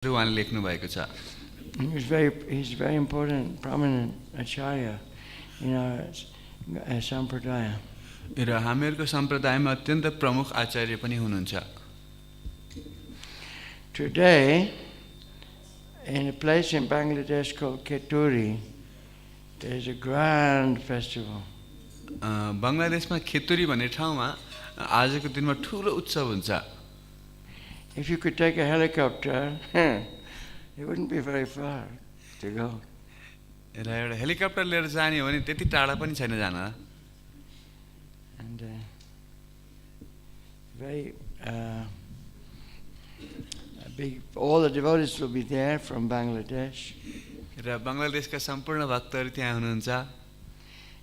उहाँले लेख्नु भएको छ। He's very important, prominent acharya in our sampradaya. र हामीहरूको सम्प्रदायमा अत्यन्त प्रमुख आचार्य पनि हुनुहुन्छ। Today, in a place in Bangladesh called Keturi, there is a grand festival. बङ्गलादेशमा खेतुरी भन्ने ठाउँमा आजको दिनमा ठुलो उत्सव हुन्छ। If you could take a helicopter, it wouldn't be very far to go. र एउटा हेलिकप्टर लिएर जाने हो भने त्यति टाढा पनि छैन जान। And very big. All the devotees will be there from Bangladesh. र बङ्गलादेशका सम्पूर्ण भक्तहरू त्यहाँ हुनुहुन्छ।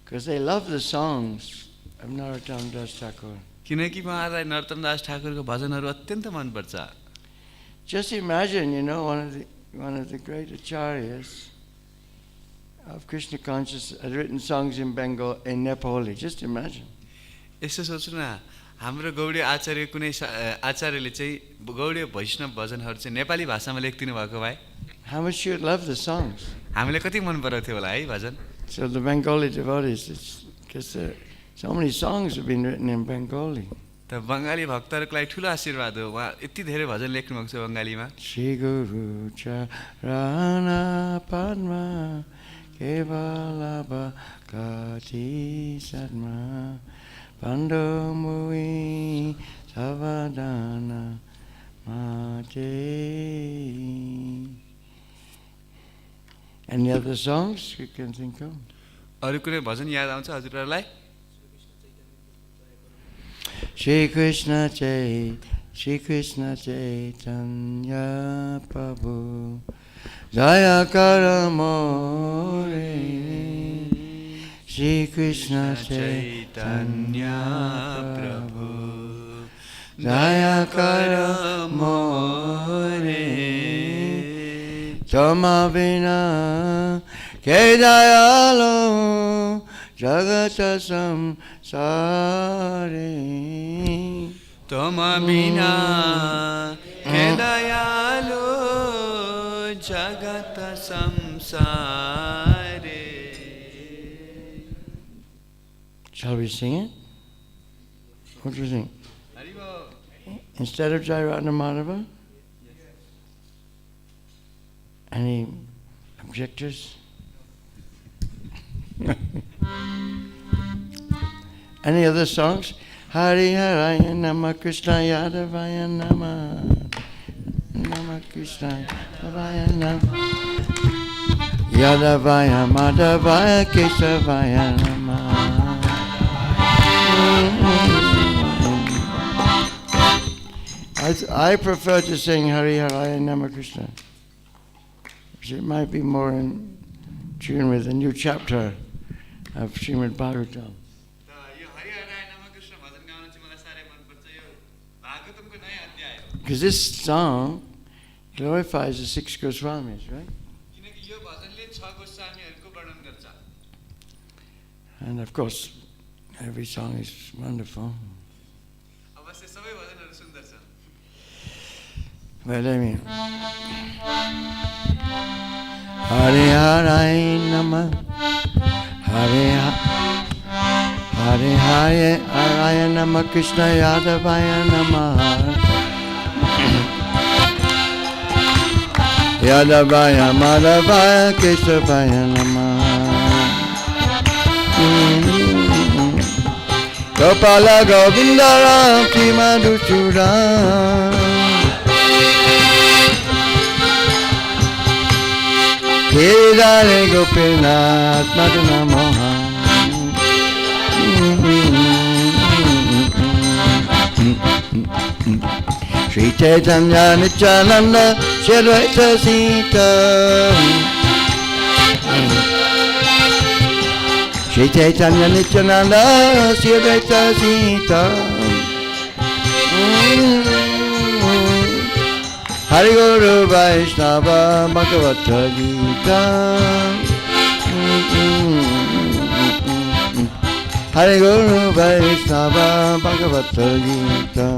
Because they love the songs of Narottama Das Thakur. किनकि उहाँलाई नरोत्तम दास ठाकुरको भजनहरू अत्यन्त मनपर्छ। Just imagine, one of the great acharyas of Krishna consciousness had written songs in Nepali. Just imagine. यसो सोच्नु न, हाम्रो गौडीय आचार्य कुनै आचार्यले चाहिँ गौडीय वैष्णव भजनहरू चाहिँ नेपाली भाषामा लेखिदिनु भएको भए How much you would love the songs. हामीले कति मन पराउँथ्यो थियो होला है भजन। So the Bengali devotees, because so many songs have been written in Bengali. त बङ्गाली भक्तहरूको लागि ठुलो आशीर्वाद हो, उहाँ यति धेरै भजन लेख्नु भएको छ बङ्गालीमा। श्री गुरु चरणा पद्मा केवल भक्ति Sadma Pando mui savadana mate. Any other songs you can think of? अरु कुनै भजन याद आउँछ हजुरहरुलाई? Shri Krishna Chaitanya Prabhu Jaya Karamore. Shri Krishna Chaitanya Prabhu Jaya Karamore. Tama vina ke dayalo jagata samsare. Tama vina ke dayalo jagata samsare. Shall we sing it? What do you think? Instead of Jai Radha Madhava? Any objectors? Any other songs? Hari Haraya Nama Krishna Yadavaya Nama Nama Krishna Yadavaya Nama Yadavaya Madhavaya Kesavaya Nama. I prefer to sing Hari Haraya Nama Krishna. It might be more in tune with the new chapter of Srimad Bhagavatam. Because this song glorifies the 6 Goswamis, right? And of course, every song is wonderful. Well, I mean, Hare Hare Nama, Hare Hare Hare Nama Krishna Yadavaya Nama, Yadavaya Madhavaya Kesavaya Nama, Gopala Govindara Kimadusura. Kedare Gopinath Madana Moha. Sri Chaitanya Nityananda Shri Advaita Sita. Sri Chaitanya Nityananda Shri Advaita Sita. Hari Guru Vaishnava Bhagavata Gita. Hari Guru Vaishnava Bhagavata Gita.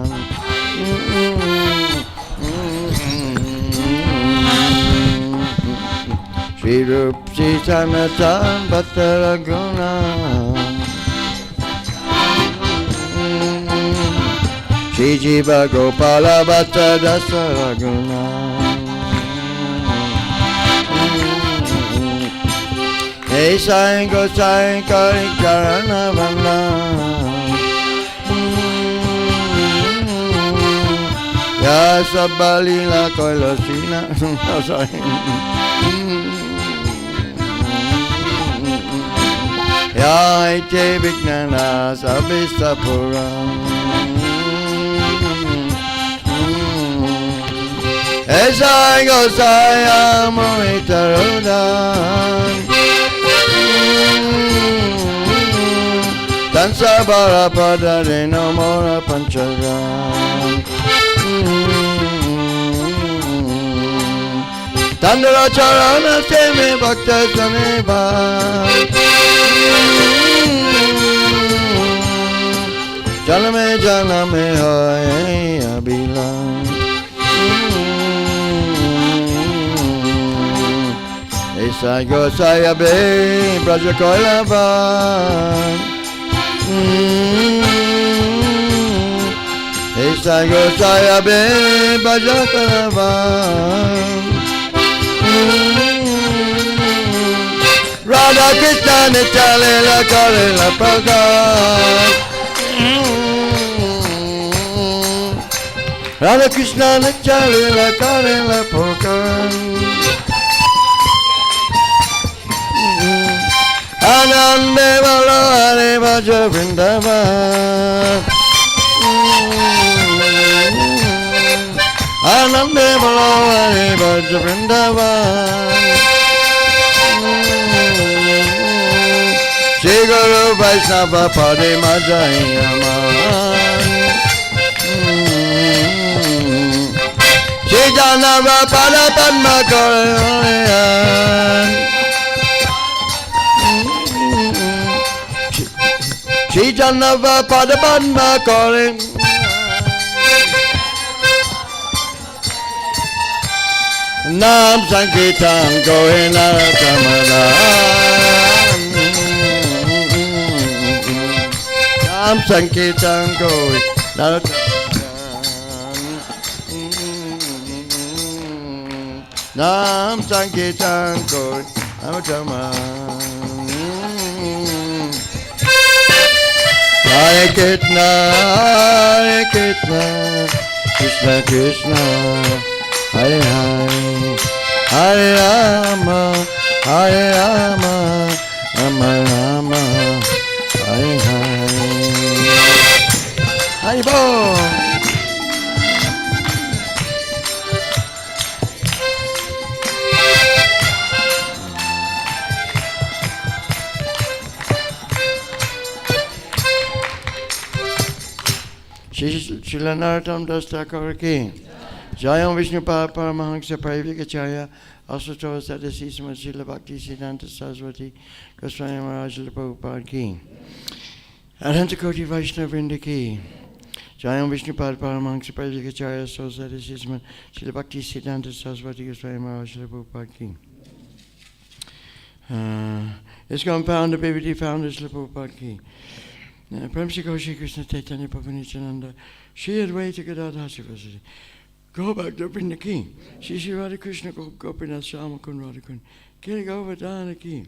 Srirup Sri Sanatan Bhattara Guna Shri Jiva Gopala Bhatta Dasa Raguna Hey Sai Gosai Kari Karana Vana Ya Sabbalila Kailasina Ya Ite Vignana Sabhistapuram Esai Gosai Amuritarudan Dansa Bara Padare Namora Pancharam Tandara Charana Seme Bhakta Saneva Janame Janame Hoye Abhipraṇamya Esai Gosai Abhe Braja Koilavan Esai Gosai Abhe Braja Koilavan Radha Krishna Nitya Karela Prakash Radha Krishna Nitya Karela Prakash Anande Vala Hare Bhaja Vrindavan Anande Vala Hare Bhaja Vrindavan Shri Guru Vaishnava Pade Majayaman Shri Janava Pada Padma Karayan Shri Janava Pada Padma Karayan Nam Sankirtan Gohe Narottama Nam Sankirtan Gohe Narottama Nam Sankirtan Gohe Narottama Hare Krishna Krishna Krishna Hare Hare Hare Rama Rama Rama Hare Hare Hare Bol Srila Narottama Das Thakura ki Jayam Vishnu Paramahamsa Parivakacharya Asatava Sadasi Srila Bhakti Siddhanta Saraswati Goswami Maharaj Prabhupada ki Arhanta Koti Vaishnava Vrinda ki Jayam Vishnu Paramahamsa Parivakacharya Asatava Sadasi Srila Bhakti Siddhanta Saraswati Goswami Maharaj Prabhupada ki ISKCON founder, BBD founder Srila Prabhupada ki Prem Shri Shri Krishna Chaitanya Prabhu Nityananda Shri Advaita Gadadhar Sivasati Go back to Vrinda ki Shri Shri Radha Krishna Gopinath Shama Kun Radha Kun Kiri Govardhana ki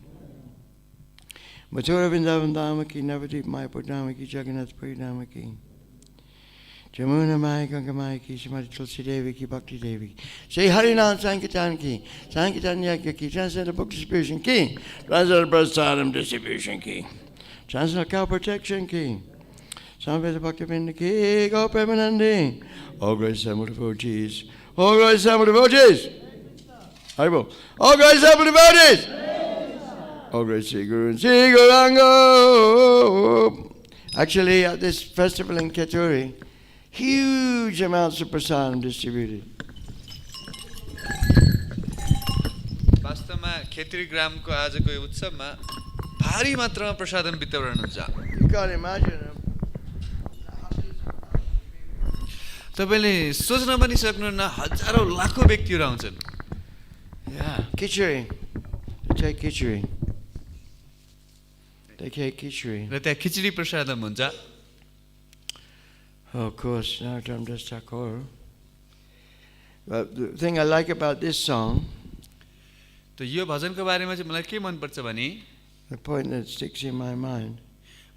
Mathura Vrindavan Dhama ki Navadip Mayapur Dhama ki Jagannath Puri Dhama ki Jamuna Maya Ganga Maya ki Srimati Tulsi Devi ki Bhakti Devi ki Shri Harinam Sankirtan ki Sankirtan Yagya ki Transcendental Book Distribution ki Transcendental Prasadam Distribution ki Transcendental Cow Protection ki Samveda Bhaktivinoda ki Go Premanandi All great assembled devotees All great assembled devotees Haribo All great assembled devotees All great Sri Guru and Sri Gauranga. Actually at this festival in Keturi huge amounts of prasadam distributed. वास्तवमा खेत्री ग्रामको आजको यो उत्सवमा भारी मात्रामा प्रसादन वितरण हुन्छ. You can imagine. तपाईले सोच्न पनि सक्नुहुन्न हजारौं लाखौं व्यक्तिहरू आउँछन्. Yeah, Khichdi. Take khichdi. They take khichdi. र त्यहाँ खिचडी प्रसादम हुन्छ. Oh, of course, Narottama Das Thakura. But the thing I like about this song, त यो भजनको बारेमा चाहिँ मलाई के मन पर्छ भने the point that sticks in my mind,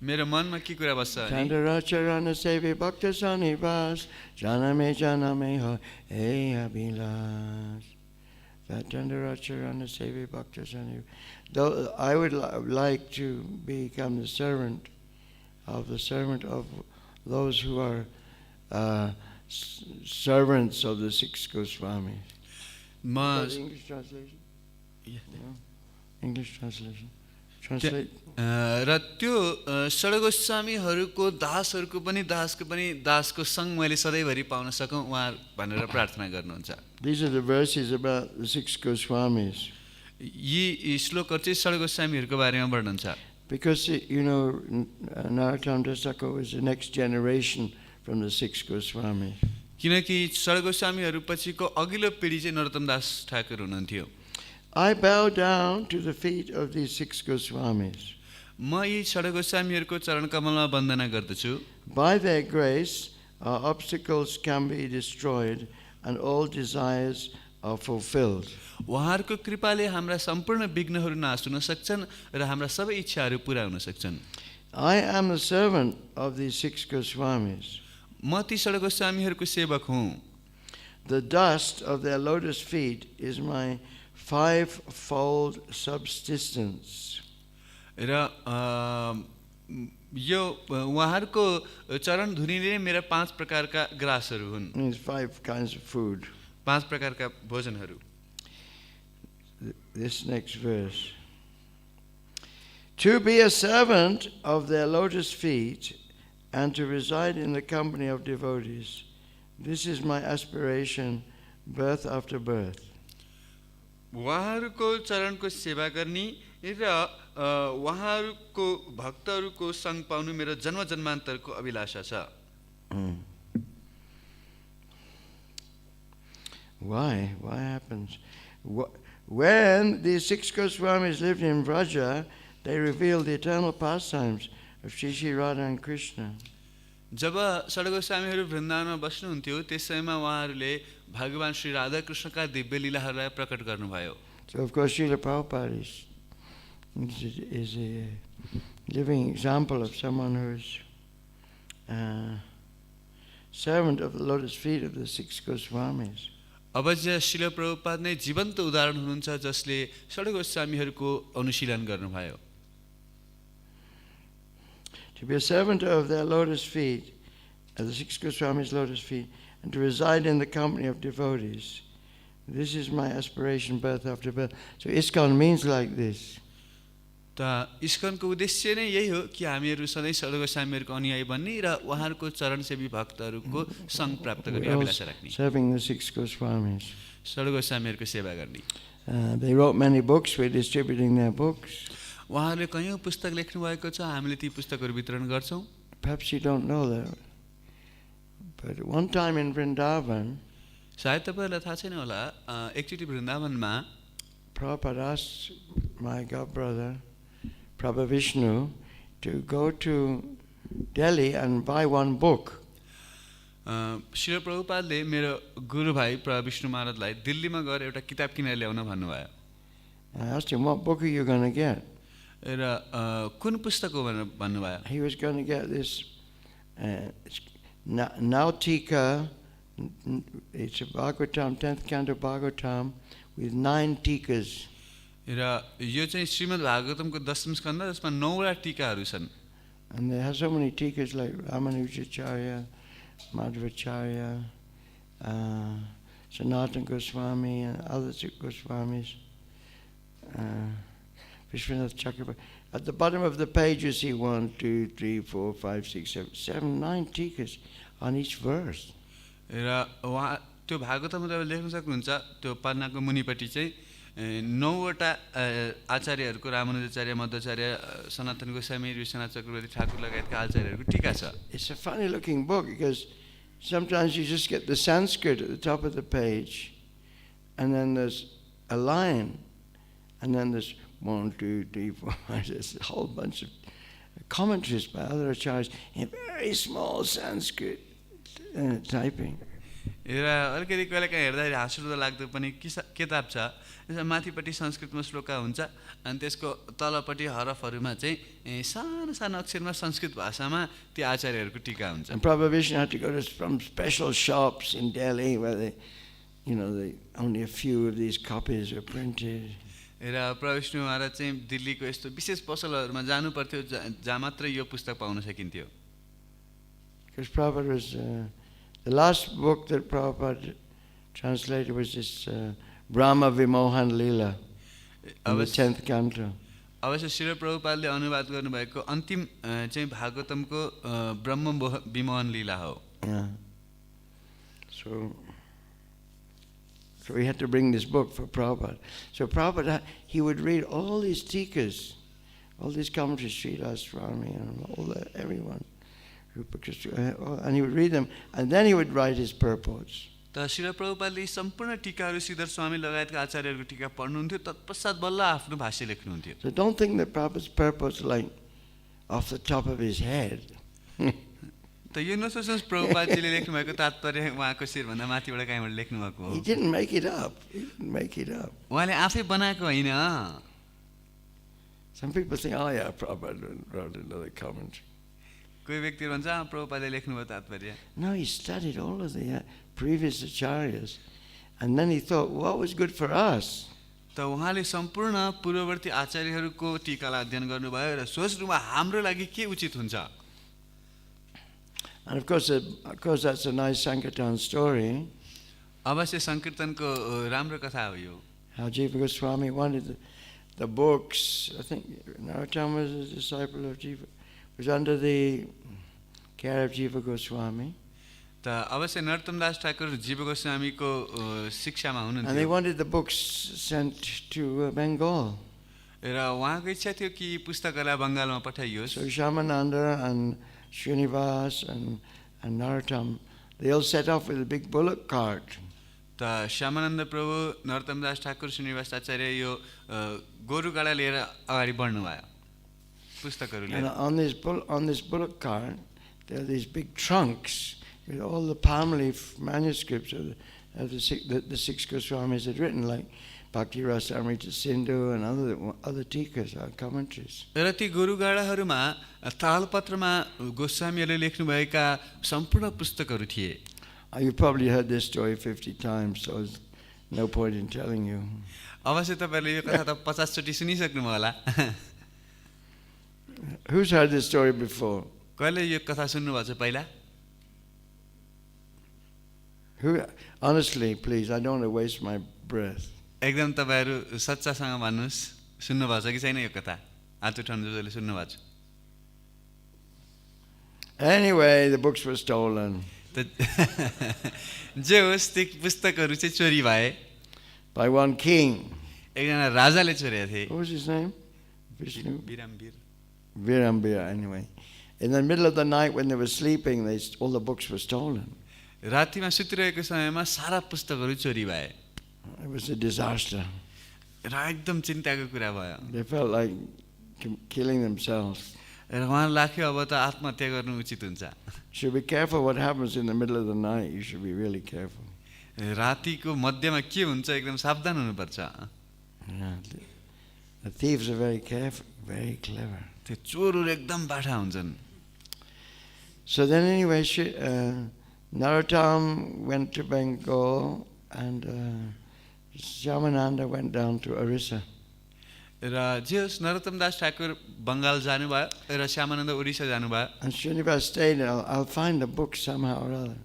मेरो मनमा के कुरा बस्छ भने Chandaracharana sevi bhakta sanivas, janame ho abhilas. That Chandaracharana sevi bhakta sanivas. Though I would like to become the servant of those who are servants of the six Goswamis. म English translation? No? English translation. Translate. र त्यो षड्गोस्वामीहरूको दासहरूको पनि दासको सङ्ग मैले सधैँभरि pound सकौँ उहाँ भनेर प्रार्थना गर्नुहुन्छ. These are the verses about the six Goswamis. यी श्लोकहरू चाहिँ षड्गोस्वामीहरूको बारेमा वर्णन छ. Because, Narottama Das Thakura was the next generation from the six Goswamis. किनकि षड्गोस्वामीहरू पछिको अघिल्लो पिढी चाहिँ नरोत्तम दास ठाकुर हुनुहुन्थ्यो. I bow down to the feet of these six Goswamis. म यी षड्गोस्वामीहरूको चरण कमलमा वन्दना गर्दछु. By their grace, our obstacles can be destroyed and all desires are fulfilled. उहाँहरूको कृपाले हाम्रा सम्पूर्ण विघ्नहरू नाश हुन सक्छन् र हाम्रा सबै इच्छाहरू पुरा हुन सक्छन्. I am the servant of these six Goswamis. म ती षड्गोस्वामीहरूको सेवक हुँ. The dust of their lotus feet is my five-fold subsistence. र यो उहाँहरूको चरण धुनीले नै मेरा 5 प्रकारका ग्रासहरू हुन्. Means 5 kinds of food. 5 प्रकारका भोजनहरू. This next verse. To be a servant of their lotus feet and to reside in the company of devotees, this is my aspiration, birth after birth. उहाँहरूको चरणको सेवा गर्ने र उहाँहरूको भक्तहरूको सङ्ग पाउनु मेरो जन्म जन्मान्तरको अभिलाषा छ. Why? Why happens? When these six Goswamis lived in Vraja, they revealed the eternal pastimes of Shri Radha and Krishna. जब षड्गोस्वामीहरू वृन्दावनमा बस्नुहुन्थ्यो त्यस समयमा उहाँहरूले भगवान श्री राधा कृष्णका दिव्य लीलाहरूलाई प्रकट गर्नुभयो. So of course Srila Prabhupada is a living example of someone who is servant of the lotus feet of the six Goswamis. अब चाहिँ श्रील प्रभुपाद नै जीवन्त उदाहरण हुनुहुन्छ जसले षड्गोस्वामीहरूको अनुशीलन गर्नुभयो. To be a servant of their lotus feet, the six Goswamis' lotus feet, and to reside in the company of devotees. This is my aspiration, birth after birth. So ISKCON means like this. त इस्कनको उद्देश्य नै यही हो कि हामीहरू सधैँ षड्गोस्वामीहरूको अनुयायी बन्ने र उहाँहरूको चरणसेवी भक्तहरूको सङ्ग प्राप्त गर्ने अभिलाषा राख्ने. Serving the six Goswamis. षड्गोस्वामीहरूको सेवा गर्ने. They wrote many books. We're distributing their books. उहाँहरूले कयौँ पुस्तक लेख्नु भएको छ. हामीले ती पुस्तकहरू वितरण गर्छौँ. Perhaps you don't know that. But one time in Vrindavan, सायद तपाईँहरूलाई थाहा छैन होला, एकचोटि वृन्दावनमा Prabhupada asked my godbrother, Mahavishnu, to go to Delhi and buy one book. Shri प्रभुपादले मेरो गुरुभाइ प्रविष्णु महाराजलाई दिल्लीमा गएर एउटा किताब किनेर ल्याउन भन्नुभयो. I asked him, what book are you going to get? र कुन पुस्तक हो भनेर भन्नुभयो. He was going to get this Nautika, it's a Bhagavatam, 10th Canto Bhagavatam, with 9 tikas. र यो चाहिँ श्रीमद् भागवतमको 10औं स्कन्द जसमा 9 वटा टीकाहरू छन्. And they have so many tikas like Ramanujacharya, Madhvacharya, Sanatana Goswami, and other Goswamis, Vishwanath Chakrabarti. At the bottom of the page you see 1, 2, 3, 4, 5, 6, 7, 9 tikas on each verse. र उहाँ त्यो भागवतमा तपाईले लेख्न सक्नुहुन्छ. त्यो पन्नाको मुनिपट्टि चाहिँ 9 वटा आचार्यहरूको रामानुजाचार्य, मध्वाचार्य, सनातन गोस्वामी, विश्वनाथ चक्रवर्ती ठाकुर लगायतका आचार्यहरूको टीका छ. It's a funny looking book because sometimes you just get the Sanskrit at the top of the page and then there's a line And then there's 1, 2, 3, 4, 5, there's a whole bunch of commentaries by other acharyas in very small Sanskrit typing. र अलिकति कहिले काहीँ हेर्दाखेरि हाँसउठ्दो लाग्दो पनि किताब छ। त्यसमा माथिपट्टि संस्कृतमा श्लोका हुन्छ अनि त्यसको तलपट्टि हरफहरूमा चाहिँ सानो सानो अक्षरमा संस्कृत भाषामा ती आचार्यहरूको टीका हुन्छ। And Prabhupada had to go to some special shops in Delhi where they, only a few of these copies were printed. र प्रविष्णु महाराज चाहिँ दिल्लीको यस्तो विशेष पसलहरूमा जानु पर्थ्यो जहाँ मात्र यो पुस्तक पाउन सकिन्थ्यो। Because Prabhupada was the last book that Prabhupada translated was this Brahma Vimohan Lila in the 10th Canto. अवश्य श्री प्रभुपादले अनुवाद गर्नुभएको अन्तिम चाहिँ भागवतमको ब्रह्म विमोहन लीला हो। Yeah. So we had to bring this book for Prabhupada. So Prabhupada, he would read all these tikas, all these commentaries, Sridhar Swami and everyone. And he would read them, and then he would write his purports. त श्री प्रभुपादले सम्पूर्ण टीकाहरू श्रीधर स्वामी लगायतका आचार्यहरूको टीका पढ्नुहुन्थ्यो, तत्पश्चात बल्ल आफ्नो भाष्य लेख्नुहुन्थ्यो। So don't think that Prabhupada's purports like off the top of his head. त यो नसोच्नुहोस् प्रभुपादजीले लेख्नुभएको तात्पर्य उहाँको शिरभन्दा माथिबाट कहीँबाट लेख्नुभएको हो। He didn't make it up. उहाँले आफै बनाएको होइन। Some people think, oh yeah, Prabhupada wrote another commentary. कोही व्यक्ति भन्छ प्रभुपादले लेख्नुभयो तात्पर्य। No, he studied all of the previous acharyas, and then he thought, what was good for us? त उहाँले सम्पूर्ण पूर्ववर्ती आचार्यहरूको टीकालाई अध्ययन गर्नुभयो र सोच्नुभयो हाम्रो लागि के उचित हुन्छ। And of course that's a nice Sankirtan story. अवश्य संकीर्तनको राम्रो कथा हो यो। How Jiva Goswami wanted the books. I think Narottama was a disciple of Jiva, was under the care of Jiva Goswami. त अवश्य नरोत्तम दास ठाकुर जीव गोस्वामीको शिक्षामा हुनुहुन्थ्यो। And they wanted the books sent to Bengal. र उहाँको इच्छा थियो कि पुस्तकालय बङ्गालमा पठाइयोस्। So Shyamananda and Srinivas and Narottama, they all set off with a big bullock cart. त श्यामानन्द प्रभु नरोत्तम दास ठाकुर श्रीनिवास आचार्य यो गोरु गाडा लिएर अगाडि बढ्नु भयो पुस्तकहरू लिएर। And on this bullock cart there are these big trunks with all the palm leaf manuscripts of the six Goswamis had written, like Bhakti Rasamrita-sindhu and other tikas or commentaries. र ती गोरु गाडाहरूमा तालपत्रमा गोस्वामीहरूले लेख्नुभएका सम्पूर्ण पुस्तकहरू थिए। You probably heard this story 50 times, so there's no point in telling you. अवश्य तपाईहरुले यो कथा त 50 चोटी सुनिसक्नुभयो होला। Who's heard this story before? कहिले यो कथा सुन्नुभएको छ पहिला? Who? Honestly, please, I don't want to waste my breath. एकदम तपाईहरु सच्चासँग भन्नुस्, सुन्नुभएको छ कि छैन यो कथा? हात उठाउनु जसले सुन्नुभएको छ। Anyway, the books were stolen. जे होस् ती पुस्तकहरू चाहिँ चोरी भए by one king. एकजना राजाले चोरेका थिए। What was his name? Vishnu? Virambir. Anyway. In the middle of the night when they were sleeping, all the books were stolen. रातिमा सुतिरहेको समयमा सारा पुस्तकहरू चोरी भए। It was a disaster. र एकदम चिन्ताको कुरा भयो। They felt like killing themselves. र उहाँ लाग्यो अब त आत्महत्या गर्नु उचित हुन्छ। Should be careful what happens in the middle of the night. You should be really careful. रातिको मध्यमा के हुन्छ एकदम सावधान हुनुपर्छ। Yeah, the thieves are very careful, very clever. त्यो चोरहरू एकदम बाठा हुन्छन्। So then anyway, Narottama went to Bengal and Shyamananda went down to Orissa. र जे होस् नरोत्तम दास ठाकुर बङ्गाल जानुभयो र श्यामानन्द ओडिसा जानुभयो। And Srinivas stayed, and I'll find the book somehow or other.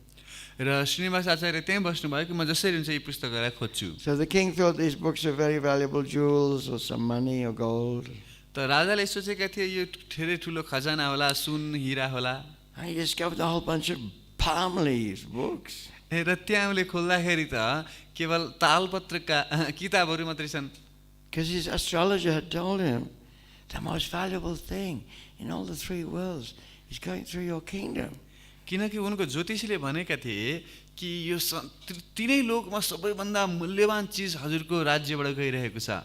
र श्रीनिवास आचार्य त्यहीँ बस्नुभयो कि म जसरी हुन्छ यी पुस्तकहरूलाई खोज्छु। So the king thought these books are very valuable jewels or some money or gold. त राजाले सोचेका थिए यो धेरै ठुलो खजाना होला, सुन, हिरा होला। And he discovered a whole bunch of palm leaves books. र त्यहाँ उनले खोल्दाखेरि त केवल तालपत्रका किताबहरू मात्रै छन्। Because his astrologer had told him, the most valuable thing in all the three worlds is going through your kingdom. किनकि उनको ज्योतिषीले भनेका थिए कि यो तीनै लोकमा सबैभन्दा मूल्यवान चीज हजुरको राज्यबाट गइरहेको छ।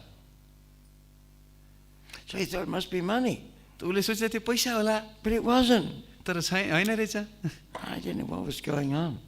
So he thought it must be money. त उसले सोचे त्यो पैसा होला, But it wasn't. तर होइन रहेछ। I didn't know what was going on.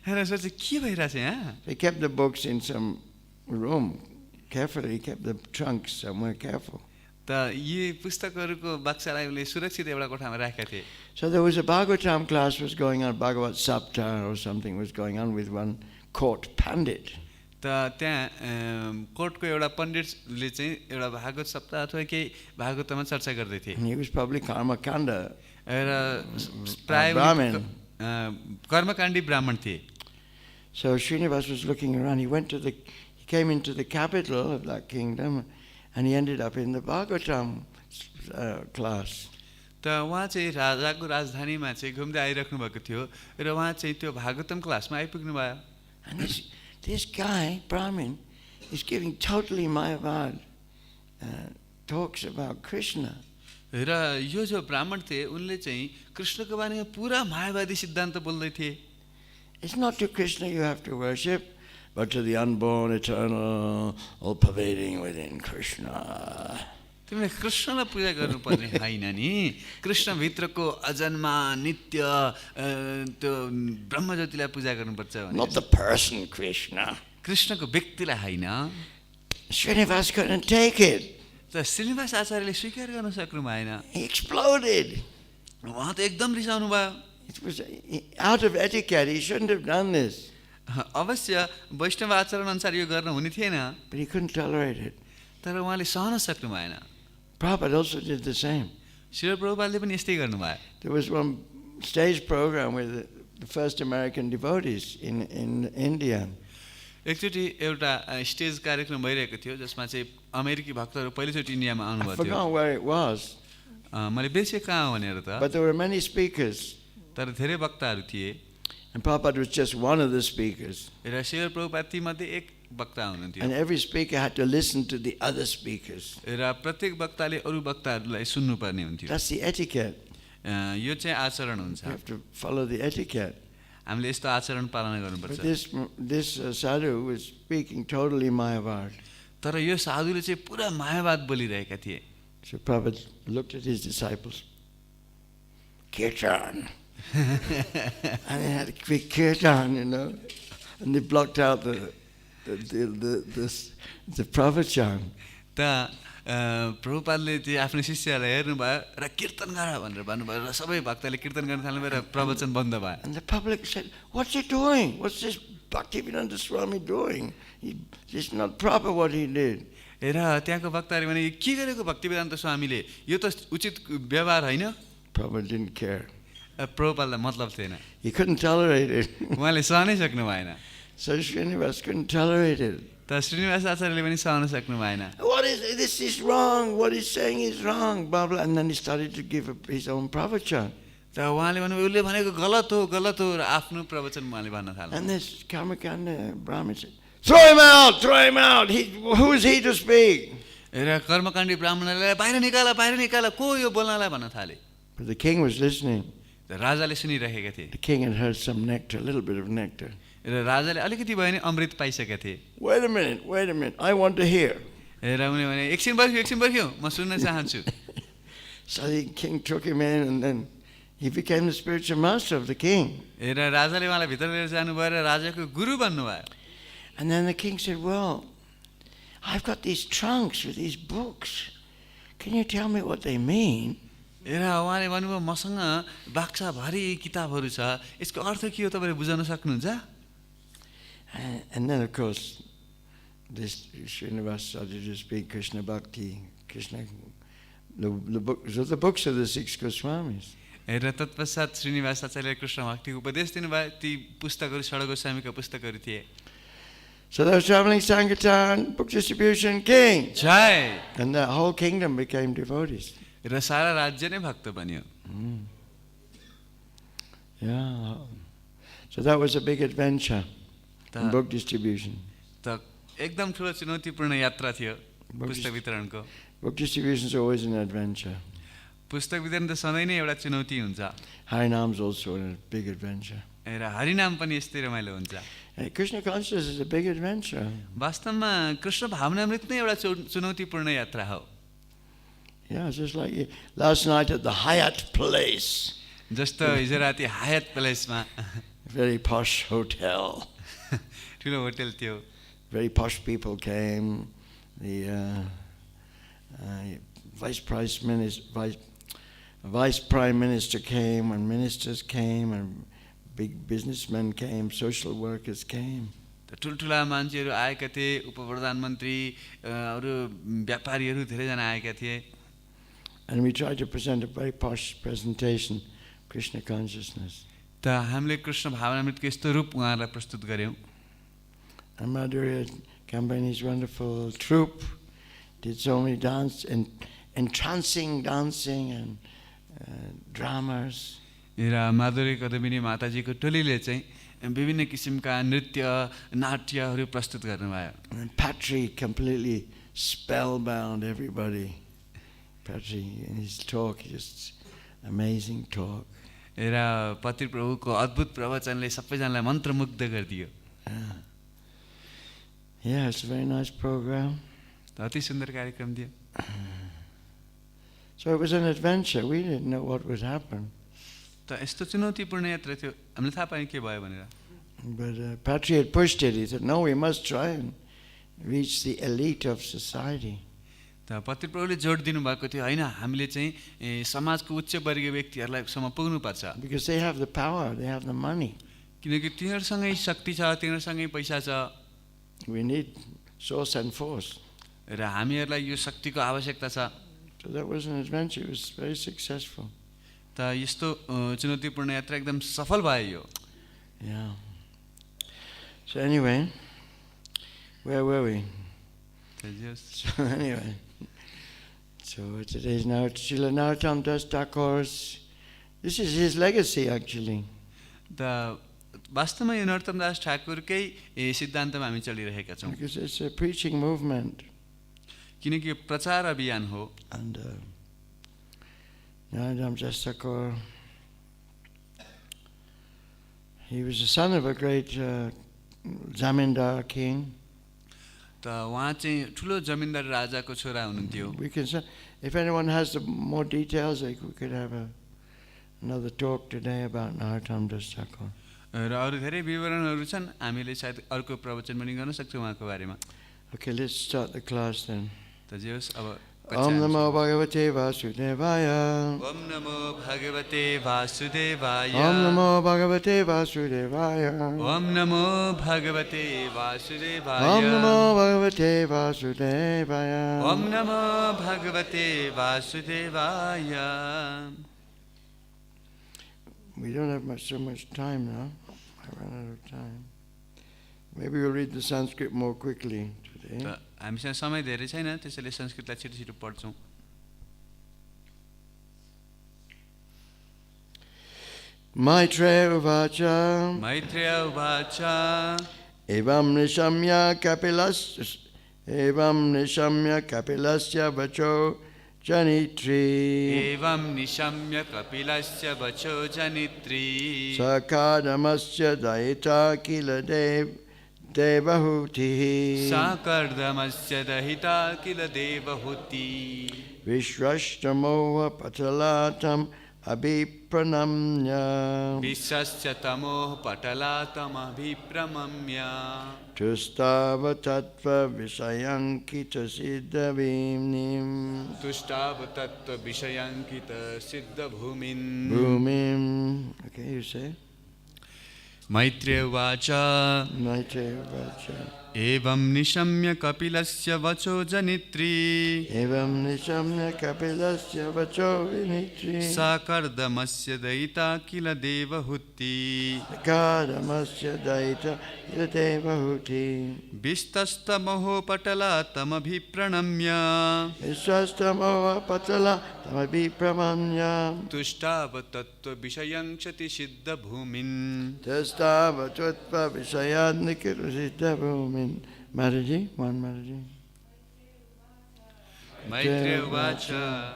र सोचे के भइरहेछ यहाँ? They kept the books in some room carefully. He kept the trunks somewhere careful. त यी पुस्तकहरूको बक्सालाई उसले सुरक्षित एउटा कोठामा राखेका थिए। So there was a Bhagavatam class was going on, Bhagavat Sapta or something was going on with one court pandit. त त्यहाँ कोर्टको एउटा पण्डितले चाहिँ एउटा भागवत सप्ताह अथवा केही भागवतमा चर्चा गर्दै थिए। And he was probably Karmakanda. र प्राय Brahmin. कर्मकाण्डी ब्राह्मण थिए। So Srinivas was looking around. He came into the capital of that kingdom, and he ended up in the Bhagavatam class. त उहाँ चाहिँ राजाको राजधानीमा चाहिँ घुम्दै आइराख्नु भएको थियो र उहाँ चाहिँ त्यो भागवतम क्लासमा आइपुग्नु भयो। And this guy, Brahmin, is giving totally Mayavad talks about Krishna. र यो जो ब्राह्मण थिए उनले चाहिँ कृष्णको बारेमा पुरा मायावादी सिद्धान्त बोल्दै थिए। It's not to Krishna you have to worship, but to the unborn, eternal, all-pervading within Krishna. तिमीले कृष्णलाई पूजा गर्नुपर्ने होइन नि, कृष्णभित्रको अजन्मा नित्य त्यो ब्रह्मज्योतिलाई पूजा गर्नुपर्छ। Not the person Krishna. कृष्णको व्यक्तिलाई होइन। Srinivas couldn't take it. त श्रीनिवास आचार्यले स्वीकार गर्न सक्नु भएन। He exploded. उहाँ त एकदम रिसाउनु भयो। It was out of etiquette. He shouldn't have done this. अवश्य वैष्णव आचरण अनुसार यो गर्न हुने थिएन, But he couldn't tolerate it. तर उहाँले सहन सक्नु भएन। Prabhupada also did the same. Srila प्रभुपादले पनि यस्तै गर्नुभयो। There was one stage program with the first American devotees in India. एकचोटि एउटा स्टेज कार्यक्रम भइरहेको थियो जसमा चाहिँ अमेरिकी भक्तहरू पहिलोचोटि इन्डियामा I आउनुभएको थियो। forgot where it was, मैले बिर्सेँ कहाँ हो भनेर त, but there were many speakers, तर धेरै वक्ताहरू थिए and Prabhupada was just one of the speakers. र श्रील प्रभुपाद तीमध्ये एक वक्ता हुनुहुन्थ्यो And every speaker had to listen to the other speakers. र प्रत्येक वक्ताले अरू वक्ताहरूलाई सुन्नुपर्ने हुन्थ्यो। That's the etiquette. यो चाहिँ आचरण हुन्छ, You have to follow the etiquette. हामीले यस्तो आचरण पालना गर्नुपर्छ। But this sadhu was speaking totally Mayavad. तर यो साधुले चाहिँ पुरा मायावाद बोलिरहेका थिए। So Prabhupada looked at his disciples. Kirtan. And they had a quick kirtan, and they blocked out the pravachan. त प्रभुपादले त्यो आफ्नो शिष्यलाई हेर्नुभयो र कीर्तन गर भनेर भन्नुभयो र सबै भक्तले कीर्तन गर्न थाल्नुभयो र प्रवचन बन्द भयो। And the public said, "What's he doing? What's this Bhaktivedanta Swami doing? It's not proper what he did." र त्यहाँको वक्ताले भने के गरेको भक्तिवेदान्त स्वामीले, यो त उचित व्यवहार होइन। Prabhupada didn't care. प्रभुपादलाई मतलब थिएन, He couldn't tolerate it. उहाँले सहनै सक्नु भएन। So Srinivas couldn't tolerate it. त श्रीनिवास आचार्यले पनि सहन सक्नु भएन। What is this? Is wrong. What he's saying is wrong. Blah blah. And then he started to give his own pravachan. त उहाँले भन्नुभयो उसले भनेको गलत हो गलत हो र आफ्नो प्रवचन उहाँले भन्न थाल्नु। And this Karmakanda Brahmin said, "Throw him out! Throw him out! Who is he to speak?" र कर्मकाण्डी ब्राह्मणलाई बाहिर निकाल को यो बोल्नलाई भन्न थाले। But the king was listening. राजाले सुनिरहेका थिए The king had heard some nectar, a little bit of nectar. र राजाले अलिकति भयो नि अमृत पाइसकेका थिए। Wait a minute. I want to hear. र उनले भने एकछिन पर्ख्यो म सुन्न चाहन्छु। So the king took him in, and then he became the spiritual master of the king. र राजाले उहाँलाई भित्र लिएर जानुभयो र राजाको गुरु बन्नुभयो। And then the king said, "Well, I've got these trunks with these books. Can you tell me what they mean?" र उहाँले भन्नुभयो मसँग बाक्सा भारी किताबहरू छ, यसको अर्थ के हो तपाईँले बुझाउन सक्नुहुन्छ? And then of course, this Srinivas started to speak Krishna Bhakti, the books of the six Goswamis. र तत्पश्चात श्रीनिवास आचार्यले कृष्ण भक्तिको उपदेश दिनुभयो। ती पुस्तकहरू षड गोस्वामीका पुस्तकहरू थिए। So there was traveling Sankirtan, book distribution king. जय। And the whole kingdom became devotees. र सारा राज्य नै भक्त बन्यो। Yeah. So that was a big adventure in book distribution. त एकदम ठुलो चुनौतीपूर्ण यात्रा थियो पुस्तक वितरणको। Book distribution is always an adventure. पुस्तक वितरण त सधैँ नै एउटा चुनौती हुन्छ। Harinam is also a big adventure. र हरिनाम पनि यस्तै रमाइलो हुन्छ। Krishna consciousness is a big adventure. वास्तवमा कृष्ण भावनामृत नै एउटा चुनौतीपूर्ण यात्रा हो। Yeah, just like last night at the Hyatt Place. जस्तो हिजो राति हायत प्लेसमा Very posh hotel. ठुलो होटल थियो. Very posh people came. The vice prime minister came, and ministers came, and big businessmen came, social workers came. ठुल्ठुला मान्छेहरू आएका थिए, उप प्रधानमन्त्री अरु व्यापारीहरू धेरैजना आएका थिए. And we tried to present a very posh presentation, Krishna consciousness. त हामीले कृष्ण भावनामृतको यस्तो रूप उहाँहरूलाई प्रस्तुत गर्यौं. And Maitreya company's wonderful troupe did so many entrancing dancing and dramas. र माधुरी कदमिनी माताजीको टोलीले चाहिँ विभिन्न किसिमका नृत्य नाट्यहरू प्रस्तुत गर्नुभयो. And Patri completely spellbound everybody. Patri in his talk, just amazing talk. र पति प्रभुको अद्भुत प्रवचनले सबैजनालाई मन्त्रमुग्ध गरिदियो. Yeah, it's a very nice program. अति सुन्दर कार्यक्रम थियो. So it was an adventure. We didn't know what would happen. त यस्तो चुनौतीपूर्ण यात्रा थियो. हामीले थाहा पायौँ के भयो भनेर. But Patri had pushed it. He said, no, we must try and reach the elite of society. त पति प्रभुले जोड दिनुभएको थियो, हैन हामीले चाहिँ समाजको उच्च वर्गीय व्यक्तिहरूलाई सम्म पुग्नु पर्छ. Because they have the power, they have the money. किनकि तिनीहरूसँगै शक्ति छ, तिनीहरूसँगै पैसा छ. We need source and force. र हामीहरूलाई यो शक्तिको आवश्यकता छ. So that was an adventure. It was very successful. त यस्तो चुनौतीपूर्ण यात्रा एकदम सफल भयो यो. Yeah. So anyway, where were we? So anyway, so today's now Srila Narottama Das Thakur's. This is his legacy actually. त वास्तवमा यो नरोत्तम दास ठाकुरकै सिद्धान्तमा हामी चलिरहेका छौँ. Because it's a preaching movement. किनकि यो प्रचार अभियान हो. And Narottama Das Thakur, he was the son of a great zamindar king. त उहाँ चाहिँ ठुलो जमिनदार राजाको छोरा हुनुहुन्थ्यो. We can say, if anyone has the more details, like we could have another talk today about Narottama Das Thakur. र अरू धेरै विवरणहरू छन्, हामीले सायद अर्को प्रवचन पनि गर्न सक्छौँ उहाँको बारेमा. Okay, let's start the class then. त जे होस् अब Om Namo Bhagavate Vasudevaya. Om Namo Bhagavate Vasudevaya. Om Namo Bhagavate Vasudevaya. Om Namo Bhagavate Vasudevaya. Om Namo Bhagavate Vasudevaya. Om Namo Bhagavate Vasudevaya. We don't have so much time now. I ran out of time. Maybe we'll read the Sanskrit more quickly today. हामीसँग समय धेरै छैन, त्यसैले संस्कृतलाई छिटो छिटो पढ्छौँ. Maitreya uvāca. Maitreya uvāca. Evam niśamya kapilasya vaco janitrī. Evam niśamya kapilasya vaco janitrī. Sa kardamasya dayitā kila devahūtiḥ. Sa kardamasya dayitā kila devahūtiḥ. Visrasta-moha-paṭalā abhipraṇamya. Visrasta-moha-paṭalā abhipraṇamya. tuṣṭāva tattva-viṣayāṅkita-siddhi-bhūmim. tuṣṭāva tattva-viṣayāṅkita-siddhi-bhūmim. Bhūmim. Okay, you say? Maitreya uvāca. Maitreya uvāca. Evam niśamya kapilasya vaco janitrī. Evam niśamya kapilasya vaco janitrī. Sa kardamasya dayitā kila devahūtiḥ. Kardamasya dayitā kila devahūtiḥ. visrasta-moha-paṭalā abhipraṇamya. Visrasta-moha-paṭalā abhipraṇamya. tuṣṭāva tattva-viṣayāṅkita-siddhi-bhūmim. tuṣṭāva tattva-viṣayāṅkita-siddhi-bhūmim. Mataji, one Mataji. Maitreya uvāca.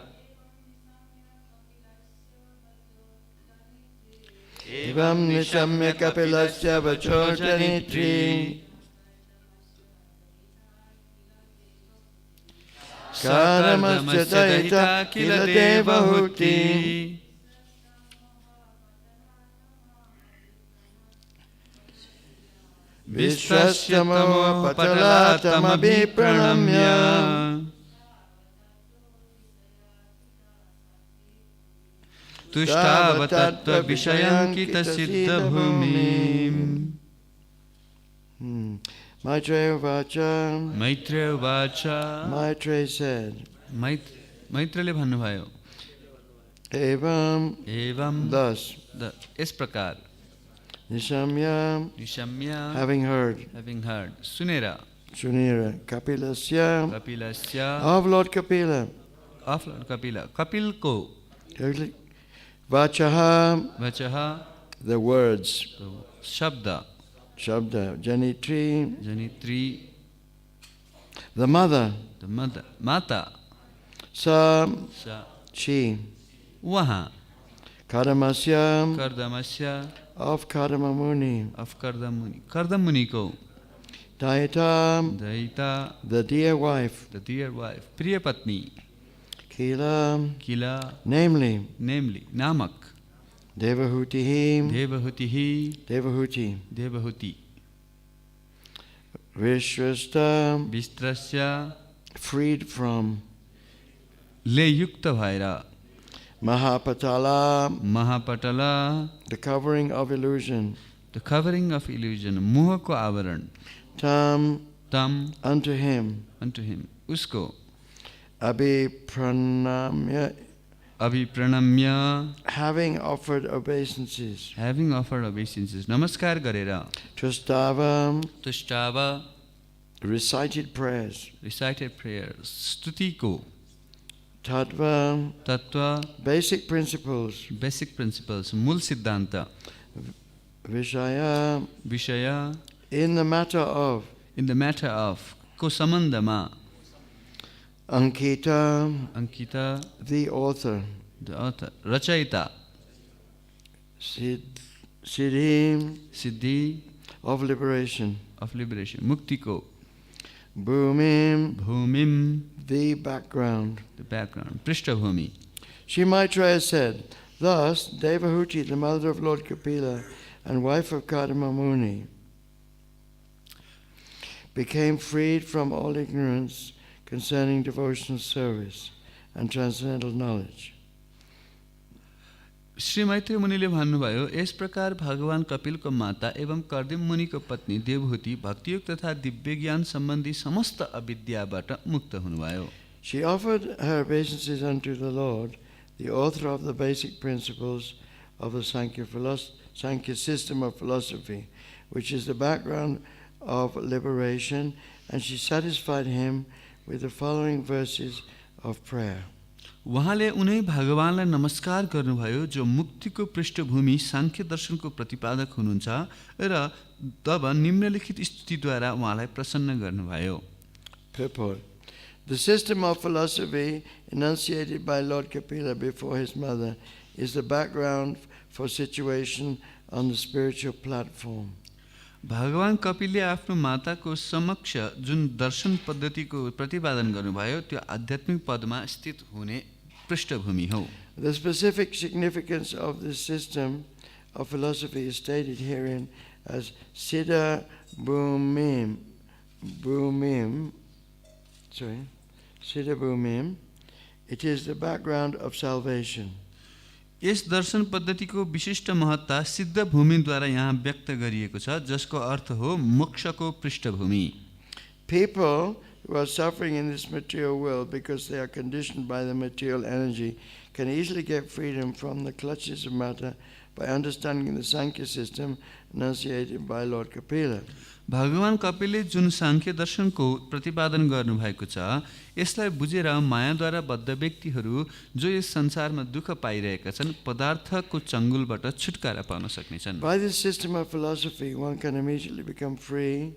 Evam niśamya kapilasya vaco janitrī. kardamasya dayitā kila devahūtiḥ. Visrasta-moha-paṭalā tam abhipraṇamya. tuṣṭāva tattva-viṣayāṅkita-siddhi-bhūmim. Maitreya uvāca. Maitreya uvāca. Maitreya said. Maitreyaले भन्नुभयो Evam. evam. Thus. इस प्रकार Niśamya. niśamya. Having heard. सुनेर. Sunira. Kapilasya. kapilasya. Of Lord Kapila. Of Lord Kapila. Kapil को vacaḥ. vacaḥ. The words. शब्द. Janitrī. janitrī. The mother. The mother. माता. Sa. सा. She. वहाँ. kardamasya. kardamasya. Of Kardama Muni. Of Kardama Muni. Kardama Muni को dayitā. dayitā. The dear wife. The dear wife. प्रिय पत्नी. Kila. kila. Namely. नामक. devahūtiḥ. devahūtiḥ. devahūti. visrasta. Freed from. ले युक्त भएर. maha-paṭalā. The covering of illusion. The covering of illusion. मोहको आवरण. Tam. Unto him. उसको. abhipraṇamya. Having offered obeisances. नमस्कार गरेर. tuṣṭāva. Recited prayers. स्तुति को. tattva. Basic principles. मूल सिद्धान्त. विषय. In the matter of. को सम्बन्धमा. Aṅkita. The author. रचयिता. siddhi. Of liberation. मुक्ति को. Bhūmim. The background. पृष्ठभूमि. Shri Maitreya said, thus Devahūtiḥ, the mother of Lord Kapila and wife of Kardama Muni, became freed from all ignorance concerning devotional service and transcendental knowledge. Shri Maitreya मुनिले भन्नुभयो yes प्रकार भगवान कपिलको माता एवं कर्दम मुनिको पत्नी देवहूति भक्तियोग तथा दिव्य ज्ञान सम्बन्धी समस्त अविद्याबाट मुक्त हुनुभयो. She offered her obeisances unto the Lord, the author of the basic principles of the Sankhya system of philosophy, which is the background of liberation, and she satisfied him with the following verses of prayer. उहाँले उनै भगवानलाई नमस्कार गर्नुभयो जो मुक्तिको पृष्ठभूमि सांख्य दर्शनको प्रतिपादक हुनुहुन्छ र तब निम्नलिखित स्तुतिद्वारा उहाँलाई प्रसन्न गर्नुभयो. Purport. The system of philosophy enunciated by Lord Kapila before his mother is the background for situation on the spiritual platform. भगवान कपिलले आफ्नो माताको समक्ष जुन दर्शन पद्धतिको प्रतिपादन गर्नुभयो त्यो आध्यात्मिक पदमा स्थित हुने पृष्ठभूमि हो. The specific significance of this system of philosophy is stated herein as siddhi-bhūmim. Siddhi-bhūmim. It is the background of salvation. यस दर्शन पद्धतिको विशिष्ट महत्ता सिद्ध भूमिद्वारा यहाँ व्यक्त गरिएको छ जसको अर्थ हो मोक्षको पृष्ठभूमि. People who are suffering in this material world because they are conditioned by the material energy can easily get freedom from the clutches of matter by understanding the Sankhya system enunciated by Lord Kapila. भगवान कपिलले जुन सांख्य दर्शनको प्रतिपादन गर्नुभएको छ यसलाई बुझेर मायाद्वारा बद्ध व्यक्तिहरू जो yes संसारमा दुःख पाइरहेका छन् पदार्थको चङ्गुलबाट छुटकारा पाउन सक्नेछन्. By this system of philosophy one can immediately become free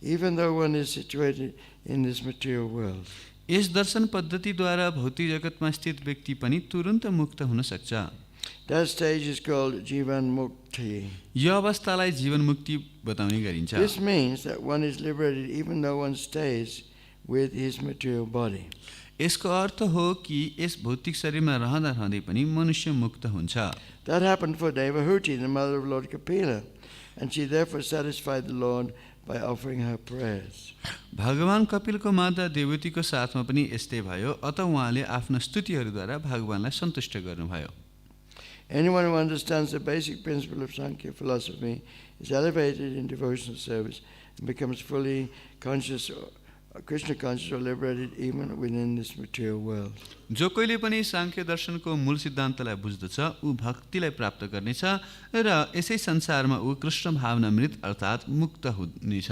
even though one is situated in this material world. यस दर्शन पद्धतिद्वारा भौतिक जगतमा स्थित व्यक्ति पनि तुरुन्त मुक्त हुन सक्छ. That stage is called jivan-mukti. यो अवस्थालाई जीवन मुक्ति बताउने गरिन्छ. This means that one is liberated even though one stays with his material body. यसको अर्थ हो कि यस भौतिक शरीरमा रहँदा रहँदै पनि मनुष्य मुक्त हुन्छ। That happened for Devahūtiḥ, the mother of Lord Kapila, and she therefore satisfied the Lord by offering her prayers. भगवान कपिलको माता देवहूतिको साथमा पनि यस्तै भयो, अत उहाँले आफ्ना स्तुतिहरूद्वारा भगवानलाई सन्तुष्ट गर्नुभयो। Anyone who understands the basic principle of Sankhya philosophy is elevated in devotional service and becomes fully conscious, Krishna conscious, or liberated even within this material world. जो कोहीले पनि सांख्य दर्शनको मूल सिद्धान्तलाई बुझ्दछ ऊ भक्तिलाई प्राप्त गर्नेछ र यसै संसारमा ऊ कृष्ण भावनामृत अर्थात् मुक्त हुनेछ।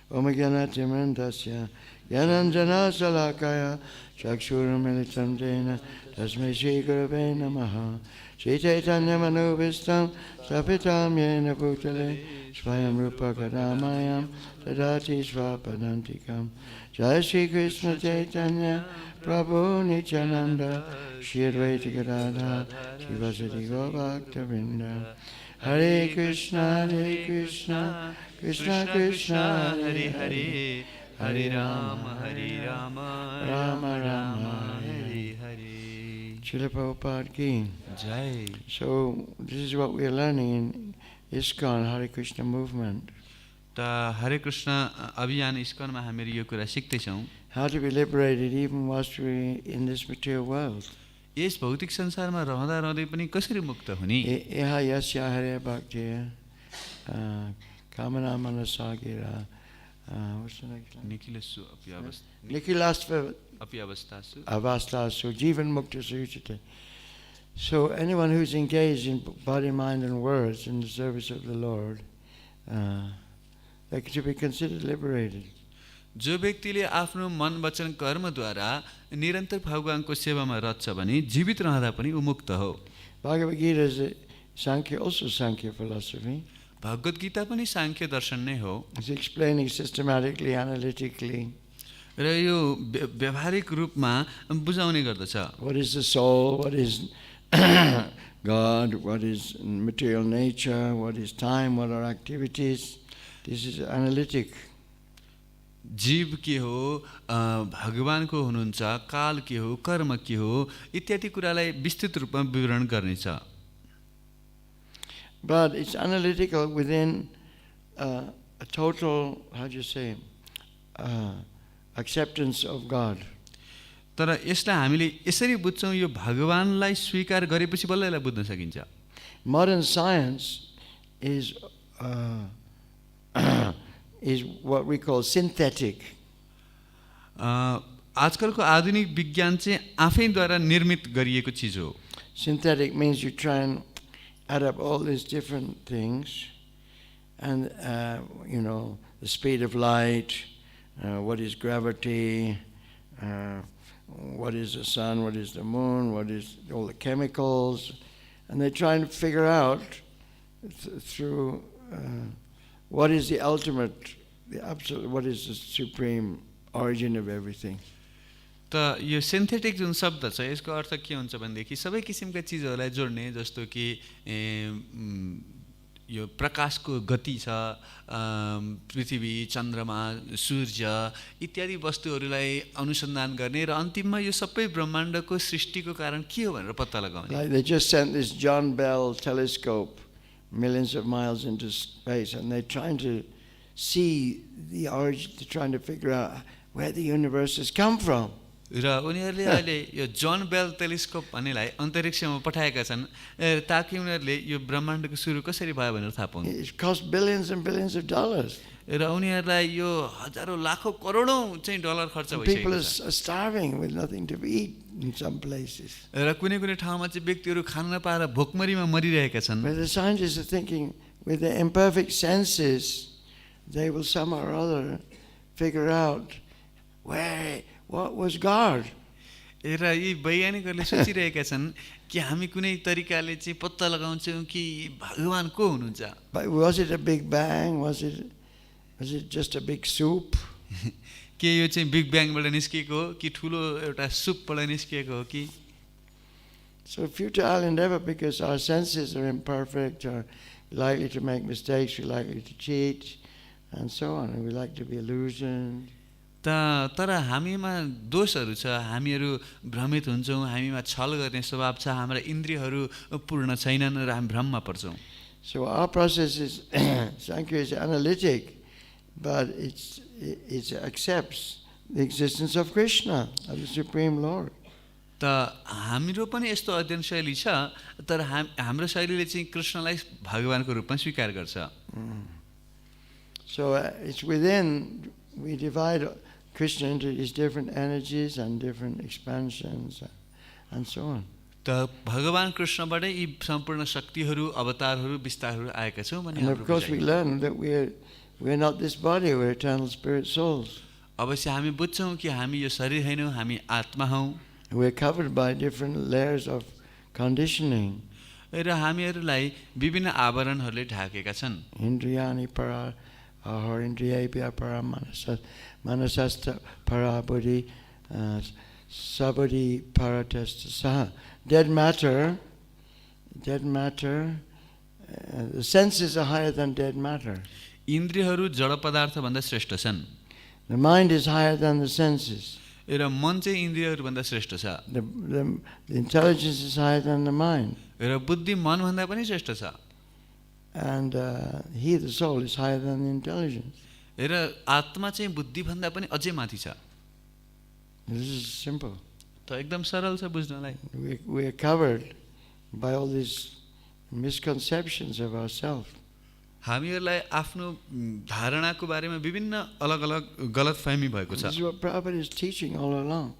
Om Jnanatimandasya Jnananjana Salakaya Chakshurumilitam Jena Tasmai Shri Gurave Namaha Shri Chaitanya Manubhistam Sapitam Yena Bhutale Swayam Rupa Kadamayam Tadati Svapadantikam Jai Shri Krishna Chaitanya Prabhu Nityananda Shri Advaita Gadadhar Shri Vasudhi Gaurabhakta Vrinda Hare Krishna Krishna Krishna Hare Hare Hare Rama Rama Rama Hare Hare. Srila Prabhupada ki Jai. So this is what we are learning in ISKCON Hare Krishna movement. त हरे कृष्ण अभियान इस्कनमा हामीहरू यो कुरा सिक्दैछौँ, How to be liberated even whilst we in this material world. Yes भौतिक संसारमा रहँदा रहँदै पनि कसरी मुक्त हुने। Iha yasya hare bhaktiya kamana manasagira. What's the next line? निखिलस्सु Nikilasva अप्यावस्थासु avastasu jivan mukta sujate. So anyone who's engaged in body, mind and words in the service of the Lord, they should be considered liberated. जो व्यक्तिले आफ्नो मन वचन कर्मद्वारा निरन्तर भगवानको सेवामा रत छ भने जीवित रहँदा पनि ऊ मुक्त हो। Bhagavad Gita is Sankhya, also Sankhya philosophy. Bhagavad Gita पनि सांख्य दर्शन नै हो। It's explaining systematically, analytically. र यो व्यावहारिक रूपमा बुझाउने गर्दछ। What is the soul? What is God? What is material nature? What is time? What are activities? This is analytic. जीव के हो, भगवान को हुनुहुन्छ, काल के हो, कर्म के हो इत्यादि कुरालाई विस्तृत रूपमा विवरण गर्नेछ। But it's analytical within a total, how do you say, acceptance of God. तर यसलाई हामीले यसरी बुझ्छौँ, यो भगवानलाई स्वीकार गरेपछि बल्ल यसलाई बुझ्न सकिन्छ। Modern science is what we call synthetic. आजकलको आधुनिक विज्ञान चाहिँ आफैद्वारा निर्मित गरिएको चिज हो। Synthetic means you try and add up all these different things, and the speed of light, what is gravity, what is the sun, what is the moon, what is all the chemicals, and they try and figure out through what is the ultimate, the absolute, what is the supreme origin of everything. त यो synthetic जुन शब्द छ यसको अर्थ के हुन्छ भनेदेखि सबै किसिमका चिजहरूलाई जोड्ने, जस्तो कि यो प्रकाशको गति छ, पृथ्वी, चन्द्रमा, सूर्य इत्यादि वस्तुहरूलाई अनुसन्धान गर्ने र अन्तिममा यो सबै ब्रह्माण्डको सृष्टिको कारण के हो भनेर पत्ता लगाउने। Like they just sent this John Bell telescope millions of miles into space, and they're trying to see the origin, they're trying to figure out where the universe has come from. र उनीहरूले अहिले यो जन bell telescope भन्नेलाई अन्तरिक्षमा पठाएका छन् ताकि उनीहरूले यो ब्रह्माण्डको सुरु कसरी भयो भनेर थाहा पाउन्। It costs billions and billions of dollars. र उनीहरूलाई यो हजारौं लाखौं करोडौं चाहिँ डलर खर्च भइसकेको छ। People are starving with nothing to eat in some places. र कुनै कुनै ठाउँमा चाहिँ व्यक्तिहरू खान नपाएर भोकमरीमा मरिरहेका छन्। But the scientists are thinking with their imperfect senses they will somehow or other figure out what was God. र यी वैज्ञानिकहरूले सोचिरहेका छन् कि हामी कुनै तरिकाले चाहिँ पत्ता लगाउँछौँ कि भगवान को हुनुहुन्छ। But was it a big bang? Was it just a big soup? के यो चाहिँ बिग ब्याङबाट निस्किएको हो कि ठुलो एउटा सुपबाट निस्किएको हो कि? So futile endeavor, because our senses are imperfect, are likely to make mistakes, we're likely to cheat, and so on, and we like to be illusioned. तर हामीमा दोषहरू छ, हामीहरू भ्रमित हुन्छौँ, हामीमा छल गर्ने स्वभाव छ, हाम्रा इन्द्रियहरू पूर्ण छैनन् र हामी भ्रममा पर्छौँ। So our process is Sankhya is analytic, but it accepts the existence of Krishna, of the Supreme Lord. त हाम्रो पनि यस्तो अध्ययन शैली छ, तर हाम्रो शैलीले चाहिँ कृष्णलाई भगवानको रूपमा स्वीकार गर्छ। So it's within, we divide Krishna into his different energies and different expansions and so on. त भगवान कृष्णबाटै यी सम्पूर्ण शक्तिहरू, अवतारहरू, विस्तारहरू आएका छौँ भन्ने And हाम्रो of course we बुझाइ। learn that we're not this body, we're eternal spirit souls. अवश्य हामी बुझ्छौँ कि हामी यो शरीर हैनौँ, हामी आत्मा हौँ। We're covered by different layers of conditioning. र हामीहरूलाई विभिन्न आवरणहरूले ढाकेका छन्। Indriyani para ahar indriyabhya para manasasta para buddhi sabadhi paratasta saha. Dead matter, the senses are higher than dead matter. इन्द्रियहरू जड पदार्थ भन्दा श्रेष्ठ छन्। The mind is higher than the senses. र मन चाहिँ इन्द्रियहरू भन्दा श्रेष्ठ छ। The intelligence is higher than the mind. र बुद्धि मन भन्दा पनि श्रेष्ठ छ। And he, the soul, is higher than the intelligence. र आत्मा चाहिँ बुद्धि भन्दा पनि अझै माथि छ। This is simple. त एकदम सरल छ बुझ्नलाई। We are covered by all these misconceptions of ourselves. हामीहरूलाई आफ्नो धारणाको बारेमा विभिन्न अलग अलग गलत फहमी भएको छ। This is what Prabhupada is teaching all along.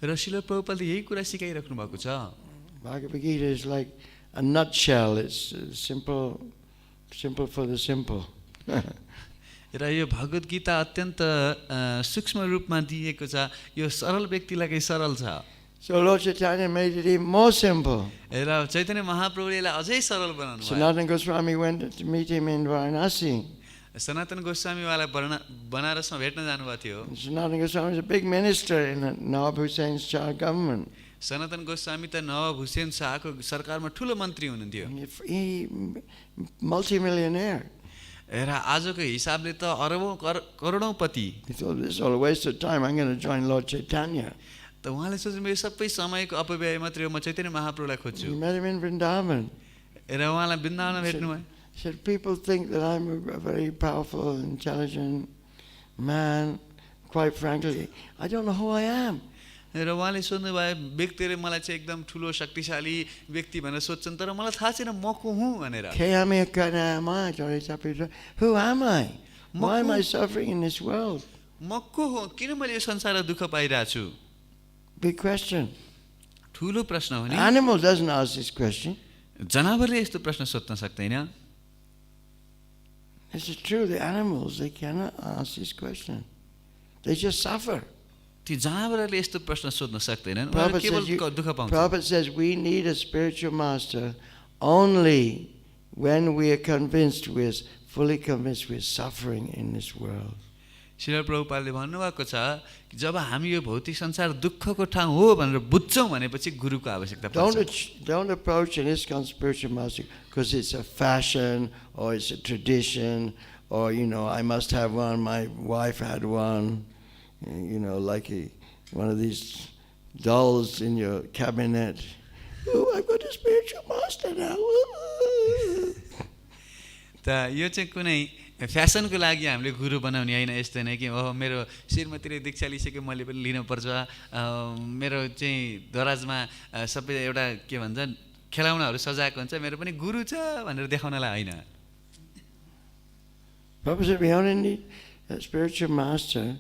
र श्रील प्रभुपादले यही कुरा सिकाइराख्नु भएको छ। Bhagavad Gita is like a nutshell. It's simple for the simple. र यो भगवत गीता अत्यन्त सूक्ष्म रूपमा दिएको छ, यो सरल व्यक्तिलाई चाहिँ सरल छ। So Lord Chaitanya made it even more simple. र चैतन्य महाप्रभुले यसलाई अझै सरल बनाउनु भयो। Sanatana Goswami went to meet him in Varanasi. सनातन गोस्वामीवाला बनारसमा भेट्न जानुभएको थियो। Sanatana Goswami is a big minister in Nawab Hussein's Shah government. Sanatan Goswami त नवाब हुसेन शाहको सरकारमा ठुलो मन्त्री हुनुहुन्थ्यो। He multi-millionaire. र आजको हिसाबले त अरबौं करोडौं पति। He thought, this is all a waste of time. I'm going to join Lord Chaitanya. त उहाँले सोच्नु यो सबै समयको अपव्यय मात्रै हो, म चैतन्य महाप्रभुलाई खोज्छु। He met him in Vrindavan. र उहाँलाई वृन्दावनमा भेट्नु भयो। He said, people think that I'm a very powerful, intelligent man. Quite frankly, I don't know who I am. र उहाँले सोध्नु भयो, व्यक्तिले मलाई चाहिँ एकदम ठुलो शक्तिशाली व्यक्ति भनेर सोध्छन्, तर मलाई थाहा छैन म को हुँ भनेर। Who am I? Why am I suffering in this world? म को हो, किन मैले यो संसारमा दुःख पाइरहेको छु? Big question. ठुलो प्रश्न हो नि। Animal doesn't ask this question. जनावरले यस्तो प्रश्न सोध्न सक्दैन। This is true. The animals, they cannot ask this question. They just suffer. ती जनावरले यस्तो प्रश्न सोध्न सक्दैनन्, उनीहरू केवल दुःख पाउँछन्। Prabhupada says we need a spiritual master only when we are fully convinced we're suffering in this world. Srila प्रभुपादले भन्नुभएको छ कि जब हामी यो भौतिक संसार दुःखको ठाउँ हो भनेर बुझ्छौँ भनेपछि गुरुको आवश्यकता पर्छ। Don't approach an ISKCON spiritual master because it's a fashion or it's a tradition or I must have one, my wife had one, like one of these dolls in your cabinet. Oh, I've got a spiritual master now. त यो चाहिँ कुनै फ्यासनको लागि हामीले गुरु बनाउने होइन, यस्तो नै कि ओह मेरो श्रीमतीले दीक्षा लिइसक्यो मैले पनि लिनुपर्छ, मेरो चाहिँ दराजमा सबै एउटा के भन्छ खेलाउनाहरू सजाएको हुन्छ, मेरो पनि गुरु छ भनेर देखाउनलाई होइन। Prabhupada said we only need a spiritual master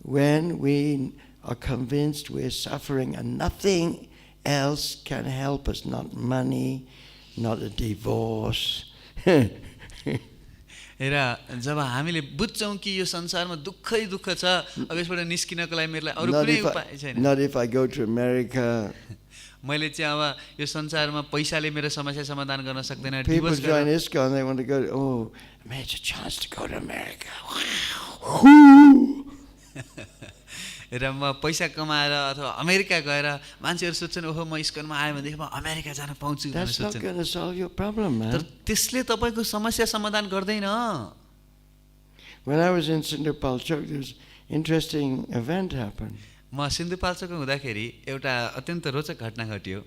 when we are convinced we're suffering and nothing else can help us, not money, not a divorce. र जब हामीले बुझ्छौँ कि यो संसारमा दुःखै दुःख छ, अब यसबाट निस्किनको लागि मेरो अरू कुनै उपाय छैन। Not if I go to America. मैले चाहिँ अब यो संसारमा पैसाले मेरो समस्या समाधान गर्न सक्दैन। People join ISKCON, they want to go, oh, I made a chance to go to America. र म पैसा कमाएर अथवा अमेरिका गएर मान्छेहरू सोध्छन् ओहो म इस्कनमा आएँ भनेदेखि म अमेरिका जान पाउँछु भनेर सोध्छन्। That's not going to solve your problem, man. तर त्यसले तपाईँको समस्या समाधान गर्दैन। When I was in Nepal, interesting event happened. म सिन्धुपाल्चोकको हुँदाखेरि एउटा अत्यन्त रोचक घटना घट्यो।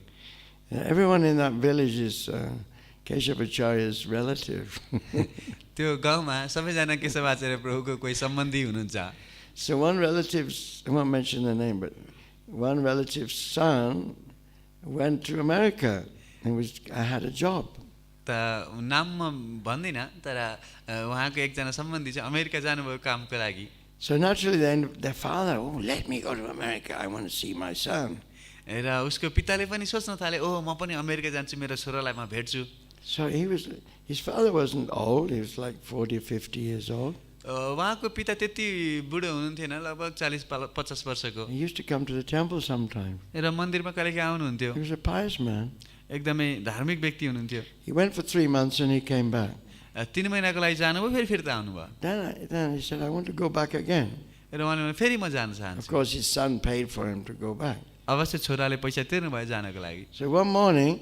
Everyone in that village is Keshavacharya's relative. त्यो गाउँमा सबैजना केशवाचार्य प्रभुको कोही सम्बन्धी हुनुहुन्छ। So one relative, I won't mention the name, but one relative's son went to America and had a job. त नाम म भन्दिनँ, तर उहाँको एकजना सम्बन्धी चाहिँ अमेरिका जानुभयो कामको लागि। So naturally then the father, oh, let me go to America, I want to see my son. र उसको पिताले पनि सोच्न थाले, ओह म पनि अमेरिका जान्छु, मेरो छोरालाई म भेट्छु। So his father wasn't old, he was like 40, 50 years old. उहाँको पिता त्यति बुढो हुनुहुन्थेन, लगभग 40-50 वर्षको। He used to come to the temple sometimes. र मन्दिरमा कहिलेकाहीँ आउनुहुन्थ्यो। He was a pious man. एकदमै धार्मिक व्यक्ति हुनुहुन्थ्यो। He went for 3 months and he came back. 3 महिनाको लागि जानुभयो, फेरि फिर्ता आउनुभयो। Then he said, I want to go back again. र उहाँले फेरि म जान चाहन्छु। Of course his son paid for him to go back. अवश्य छोराले पैसा तिर्नु भयो जानको लागि। So one morning,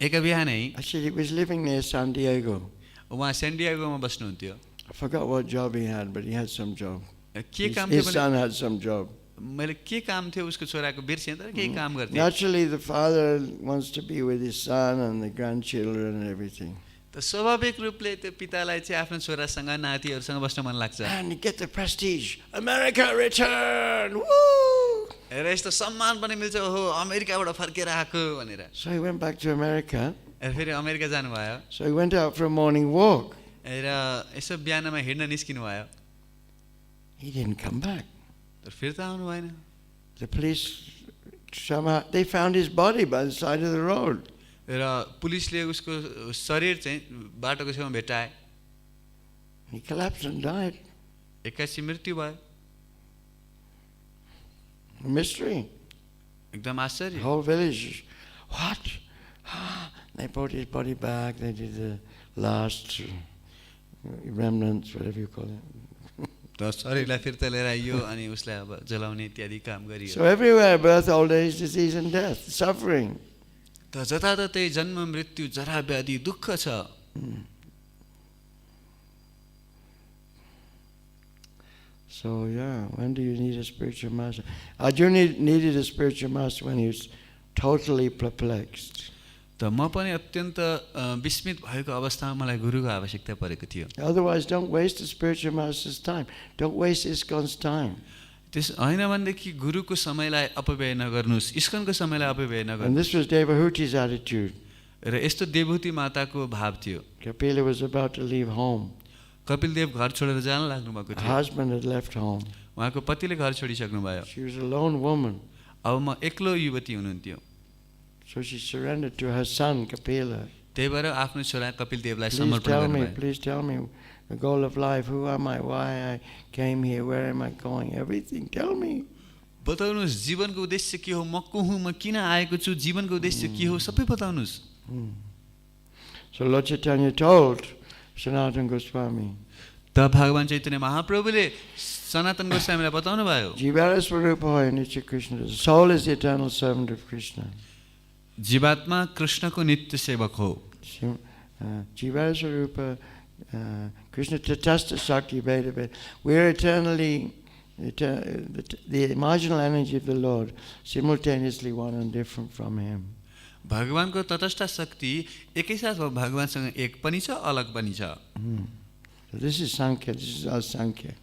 एक बिहानै actually he was living near San Diego. उहाँ सेन्डियागोमा बस्नुहुन्थ्यो। I forgot what job he had, but he had some job. के काम His थियो son had some job. मैले के काम थियो उसको छोराको बिर्सेँ, तर केही काम गर्थे। Naturally the father wants to be with his son and the grandchildren and everything. त स्वाभाविक रूपले त्यो पितालाई चाहिँ आफ्नो छोरासँग नातिहरूसँग बस्न मन लाग्छ। And you get the prestige. America return! Woo! र यस्तो सम्मान पनि मिल्छ, ओहो अमेरिकाबाट फर्केर आएको भनेर। So he went back to America. फेरि अमेरिका जानुभयो। So he went out for a morning walk. र यसो बिहानमा हिँड्न निस्किनु भयो। He didn't come back. तर फिर्ता आउनु भएन। The police somehow they found his body by the side of the road. र पुलिसले उसको शरीर चाहिँ बाटोको छेउमा भेटाए। He collapsed and died. एक्कासी मृत्यु भयो। A mystery. एकदम आश्चर्य। The whole village. What? They brought his body back. They did the last remnants, whatever you call it. त शरीरलाई फिर्ता लिएर आइयो अनि उसलाई अब जलाउने इत्यादि काम गरियो। So everywhere, birth, old age, disease, and death, suffering. त जताततै जन्म मृत्यु जरा व्याधि दुःख छ। So yeah, when do you need a spiritual master? Arjuna needed a spiritual master when he was totally perplexed. त म पनि अत्यन्त विस्मित भएको अवस्थामा मलाई गुरुको आवश्यकता परेको थियो। Otherwise, don't waste the spiritual master's time. Don't waste ISKCON's time. त्यस होइन भनेदेखि गुरुको समयलाई अपव्यय नगर्नुहोस्, इस्कनको समयलाई अपव्यय And नगर्नुहोस्। this was Devahūti's attitude. र यस्तो देवहूति माताको भाव थियो। Kapila was about to leave home. Kapildev घर छोडेर जान लाग्नु भएको Her थियो। husband had left home. उहाँको पतिले घर छोडिसक्नु भयो। She was a lone woman. अब म एक्लो युवती हुनुहुन्थ्यो। So she surrendered to her son, Kapila. त्यही भएर आफ्नो छोरा कपिलदेवलाई Please समर्पण tell me, गर्नुभयो। please tell me the goal of life. Who am I? Why I came here? Where am I going? Everything. Tell me. बताउनुहोस् जीवनको उद्देश्य के हो, म को हुँ, म किन आएको छु, जीवनको उद्देश्य के हो, सबै बताउनुहोस्। So Lord Chaitanya told Sanatana Goswami, त भगवान चैतन्य महाप्रभुले सनातन गोस्वामीलाई बताउनु भयो, Jivara Swarupa Nitya Krishna. The soul is the eternal servant of Krishna. जीवात्मा कृष्णको नित्य सेवक हो। Jivara Swarupa Krishna Tatasta Shakti Veda Veda. We are eternally the marginal energy of the Lord, simultaneously one and different from Him. भगवानको तटस्थ शक्ति एकैसाथ भगवानसँग एक पनि छ, अलग पनि छ। So this is Sankhya. This is our Sankhya.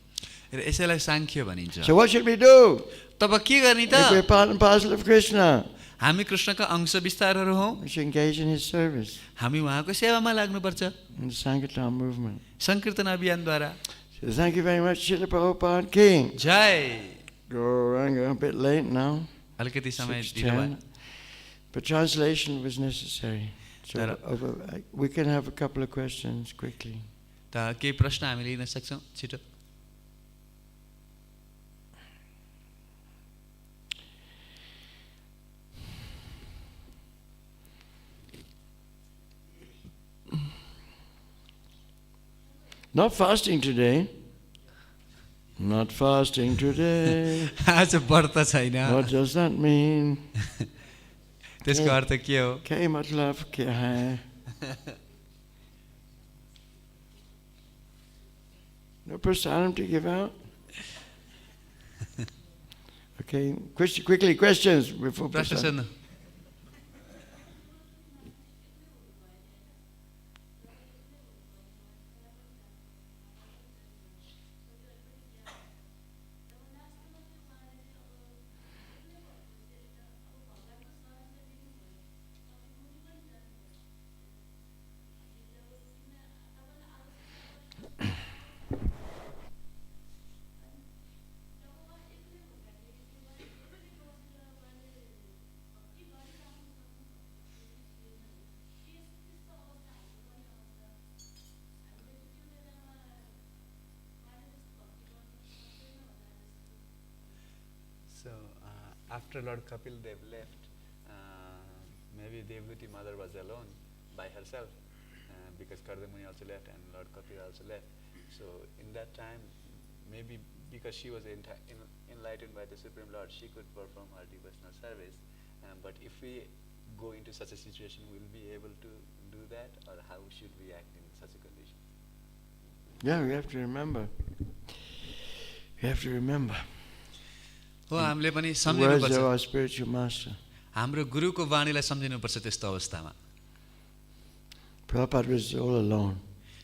र यसैलाई सांख्य भनिन्छ। So what should we do? तब के गर्ने त? If we're part and parcel of Krishna, हामी कृष्णका अंश विस्तारहरू हौं, we should engage in His service हामी उहाँको सेवामा लाग्नुपर्छ, in the Sankirtan movement. संकीर्तन अभियानद्वारा। So thank you very much, Srila Prabhupada King. जय। Gauranga, a bit late now. अलिकति समय 6:10. ढिलो भयो, But translation was necessary. So Tara. we can have a couple of questions quickly. त केही प्रश्न हामीले लिन सक्छौं छिटो। Not fasting today. Not fasting today. आज व्रत छैन। What does that mean? त्यसको अर्थ के हो? के मतलब क्या है? No prasadam to give out? Okay, quickly questions before प्रश्न Prasad. सोध्नु So after Lord Kapila Dev left, maybe Devahūtiḥ mother was alone by herself because Kardama Muni also left and Lord Kapila also left. So in that time, maybe because she was enlightened by the Supreme Lord, she could perform her devotional service. But if we go into such a situation, will we be able to do that, or how should we act in such a condition? Yeah, we have to remember. We have to remember. हो हामीले पनि The words सम्झिनुपर्छ of our spiritual master. हाम्रो गुरुको वाणीलाई सम्झिनुपर्छ त्यस्तो अवस्थामा Prabhupada was all alone.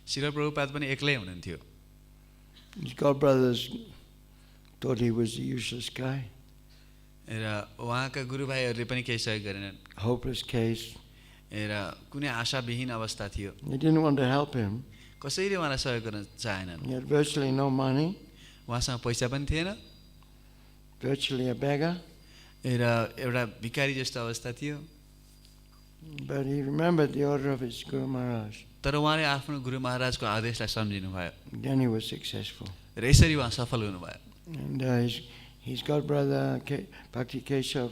Srila Prabhupada पनि एक्लै हुनुहुन्थ्यो His godbrothers thought he was a useless guy, र उहाँका गुरुभाइहरूले पनि केही सहयोग गरेनन् hopeless case. र कुनै आशाविहीन अवस्था थियो They didn't want to help him. कसैले उहाँलाई सहयोग गर्न चाहेनन् He had virtually no money, उहाँसँग पैसा पनि थिएन virtually a beggar. र एउटा भिखारी जस्तो अवस्था थियो But he remembered the order of his Guru Maharaj. तर उहाँले आफ्नो गुरु महाराजको आदेशलाई सम्झिनु भयो Then he was successful. र यसरी उहाँ सफल हुनुभयो And his godbrother Bhakti Keshav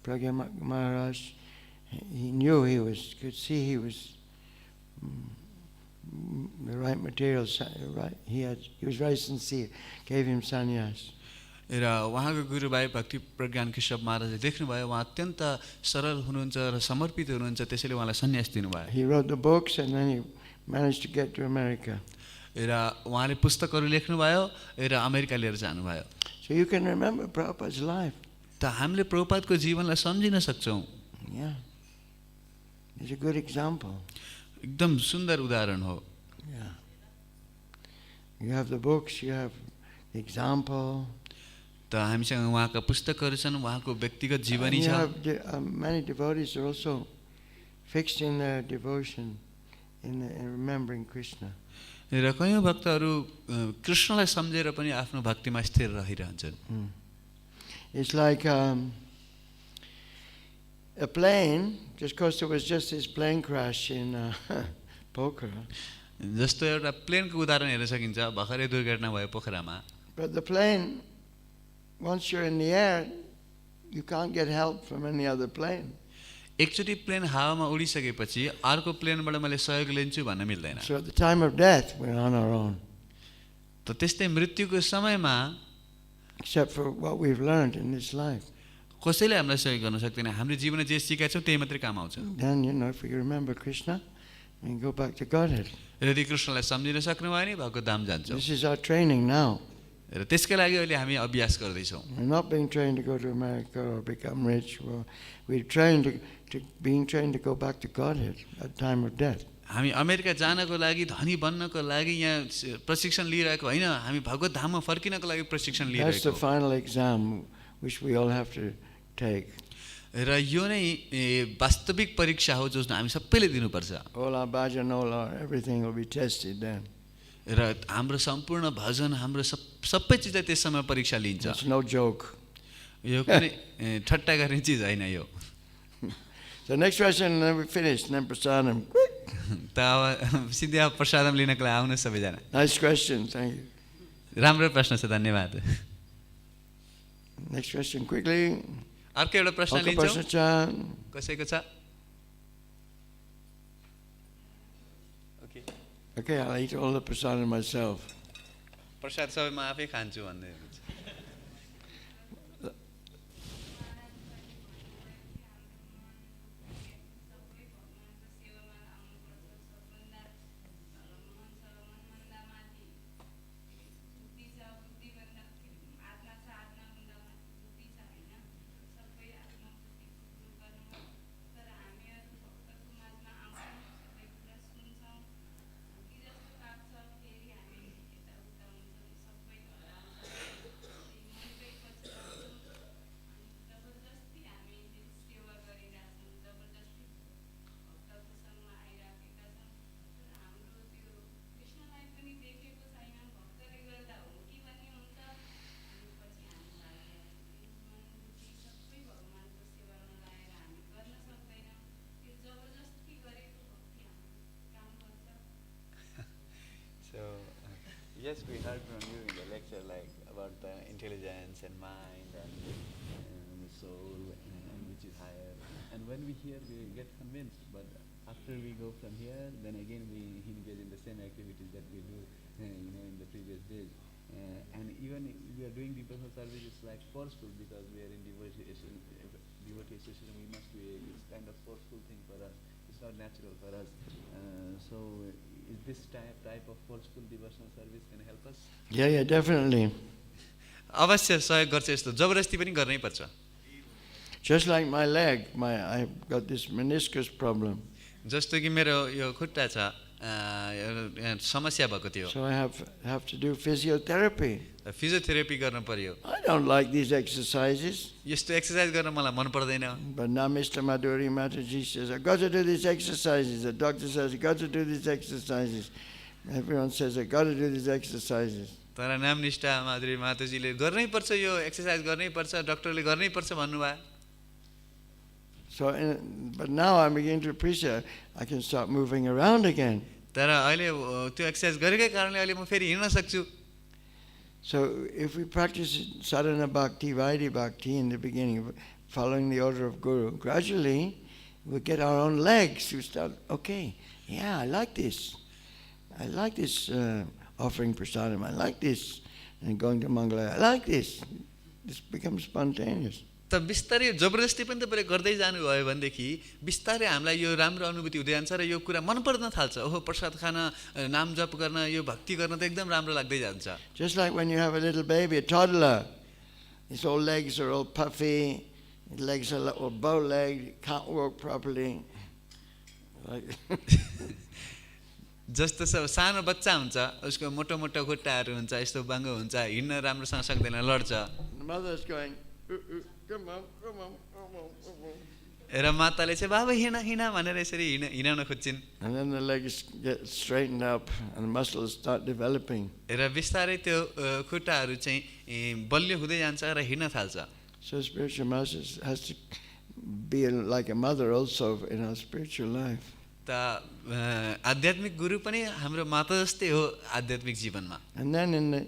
Pragya Maharaj, he knew could see he was the right material. Right, he was very sincere. Gave him sannyas. र उहाँको गुरुभाइ भक्ति प्रज्ञान केशव महाराजले देख्नुभयो उहाँ अत्यन्त सरल हुनुहुन्छ र समर्पित हुनुहुन्छ त्यसैले उहाँलाई सन्यास दिनुभयो He wrote the books and then he managed to get to America. र उहाँले पुस्तकहरू लेख्नुभयो र अमेरिका लिएर जानुभयो So you can remember Prabhupada's life. त हामीले प्रभुपादको जीवनलाई सम्झिन सक्छौँ Yeah, it's a good example. एकदम सुन्दर उदाहरण हो Yeah, you have the books, you have the example. त हामीसँग उहाँका पुस्तकहरू छन् उहाँको व्यक्तिगत And जीवनी you छ have many devotees are also fixed in their devotion, in remembering Krishna. र कयौँ भक्तहरू कृष्णलाई सम्झेर पनि आफ्नो भक्तिमा स्थिर रहिरहन्छन् It's like a plane, just because there was just this plane crash in Pokhara. जस्तो एउटा प्लेनको उदाहरण हेर्न सकिन्छ भर्खरै दुर्घटना भयो पोखरामा But the plane, once you're in the air, you can't get help from any other plane. एकचोटि प्लेन हावामा उडिसकेपछि अर्को प्लेनबाट मैले सहयोग लिन्छु भन्न मिल्दैन So at the time of death, we're on our own. त त्यस्तै मृत्युको समयमा Except for what we've learned in this life. कसैले हामीलाई सहयोग गर्न सक्दैन हाम्रो जीवनमा जे सिकाएको छौँ त्यही मात्रै काम आउँछ Then, if we remember Krishna, we can go back to Godhead. यदि कृष्णलाई सम्झिन सक्नुभयो भने भएको धाम जान्छौँ This is our training now. र त्यसका लागि अहिले हामी अभ्यास गर्दैछौँ We're not being trained to go to America or become rich. We're trained being trained to go back to Godhead at the time of death. हामी अमेरिका जानको लागि धनी बन्नको लागि यहाँ प्रशिक्षण लिइरहेको होइन हामी भगवत धाममा फर्किनको लागि प्रशिक्षण That's the लिइरहेको final exam which we all have to take. र यो नै वास्तविक परीक्षा हो जुन हामी सबैले दिनुपर्छ All our bhajan, all our everything will be tested then. र हाम्रो सम्पूर्ण भजन हाम्रो सबै चिजलाई त्यस समय परीक्षा लिन्छ It's no joke. यो कुनै ठट्टा गर्ने चिज होइन यो So next question, and then we finish. Then prasadam. त अब सिधै अब प्रसादम लिनको लागि आउनुहोस् सबैजना Nice question. Thank you. राम्रो प्रश्न छ धन्यवाद Next question quickly. अर्को एउटा प्रश्न Okay, लिन्छौँ Prashna. कसैको छ Okay, I'll eat all the prasadam myself. प्रसाद सबै म आफै खान्छु भन्दै हुनुहुन्छ heard from you in the lecture, like about the intelligence and mind and the soul and which is higher. And when we hear, we get convinced. But after we go from here, then again we engage in the same activities that we do, in the previous days. And even if we are doing devotional service, it's like forceful because we are in devotee association. We must be. It's kind of forceful thing for us. It's not natural for us. So, is this type of forceful devotional service can help us? Yeah, definitely. अवश्य सहयोग गर्छ यस्तो जबरजस्ती पनि गर्नै पर्छ. Just like my leg, I've got this meniscus problem. जस्तो कि मेरो यो खुट्टा छ समस्या भएको थियो. So I have to do physiotherapy. Physiotherapy गर्न पर्यो. I don't like these exercises. यस्तो एक्सरसाइज गर्न मलाई मन पर्दैन. But now Mr. Madhuri Mataji says, I've got to do these exercises. The doctor says, I've got to do these exercises. Everyone says, I've got to do these exercises. तर नाम निष्ठा माधुरी माताजीले गर्नै पर्छ यो एक्सरसाइज गर्नै पर्छ डक्टरले गर्नै पर्छ भन्नुभयो. So, but now I'm beginning to appreciate I can start moving around again. तर अहिले त्यो एक्सरसाइज गरेकै कारणले अहिले म फेरि हिँड्न सक्छु. So if we practice sadhana bhakti, vaidhi bhakti in the beginning, following the order of Guru, gradually we get our own legs. We start, okay, yeah, I like this. I like this offering prasadam. I like this. And going to Mangala, I like this. This becomes spontaneous. त बिस्तारै जबरजस्ती पनि तपाईले गर्दै जानुभयो भनेदेखि बिस्तारै हामीलाई यो राम्रो अनुभूति हुँदै जान्छ र यो कुरा मन पर्न थाल्छ. ओहो प्रसाद खान, नाम जप गर्न, यो भक्ति गर्न त एकदम राम्रो लाग्दै जान्छ. Just like when you have a little baby, a toddler, his whole legs are all puffy, his legs are all bow-legged, can't walk properly. जस्तो सानो बच्चा हुन्छ उसको मोटो मोटो खुट्टाहरू हुन्छ यस्तो बाङ्गो हुन्छ हिँड्न राम्रोसँग सक्दैन लड्छ. The mother is going, come on, come on, come on, come on. र माताले चाहिँ बाबा हिँड हिँड भनेर यसरी हिँडाउन खोज्छिन्. And then the legs get straightened up and the muscles start developing. र बिस्तारै त्यो खुट्टाहरू चाहिँ बलियो हुँदै जान्छ र हिँड्न थाल्छ. So spiritual master has to be like a mother also in our spiritual life. त आध्यात्मिक गुरु पनि हाम्रो माता जस्तै हो आध्यात्मिक जीवनमा. And then in the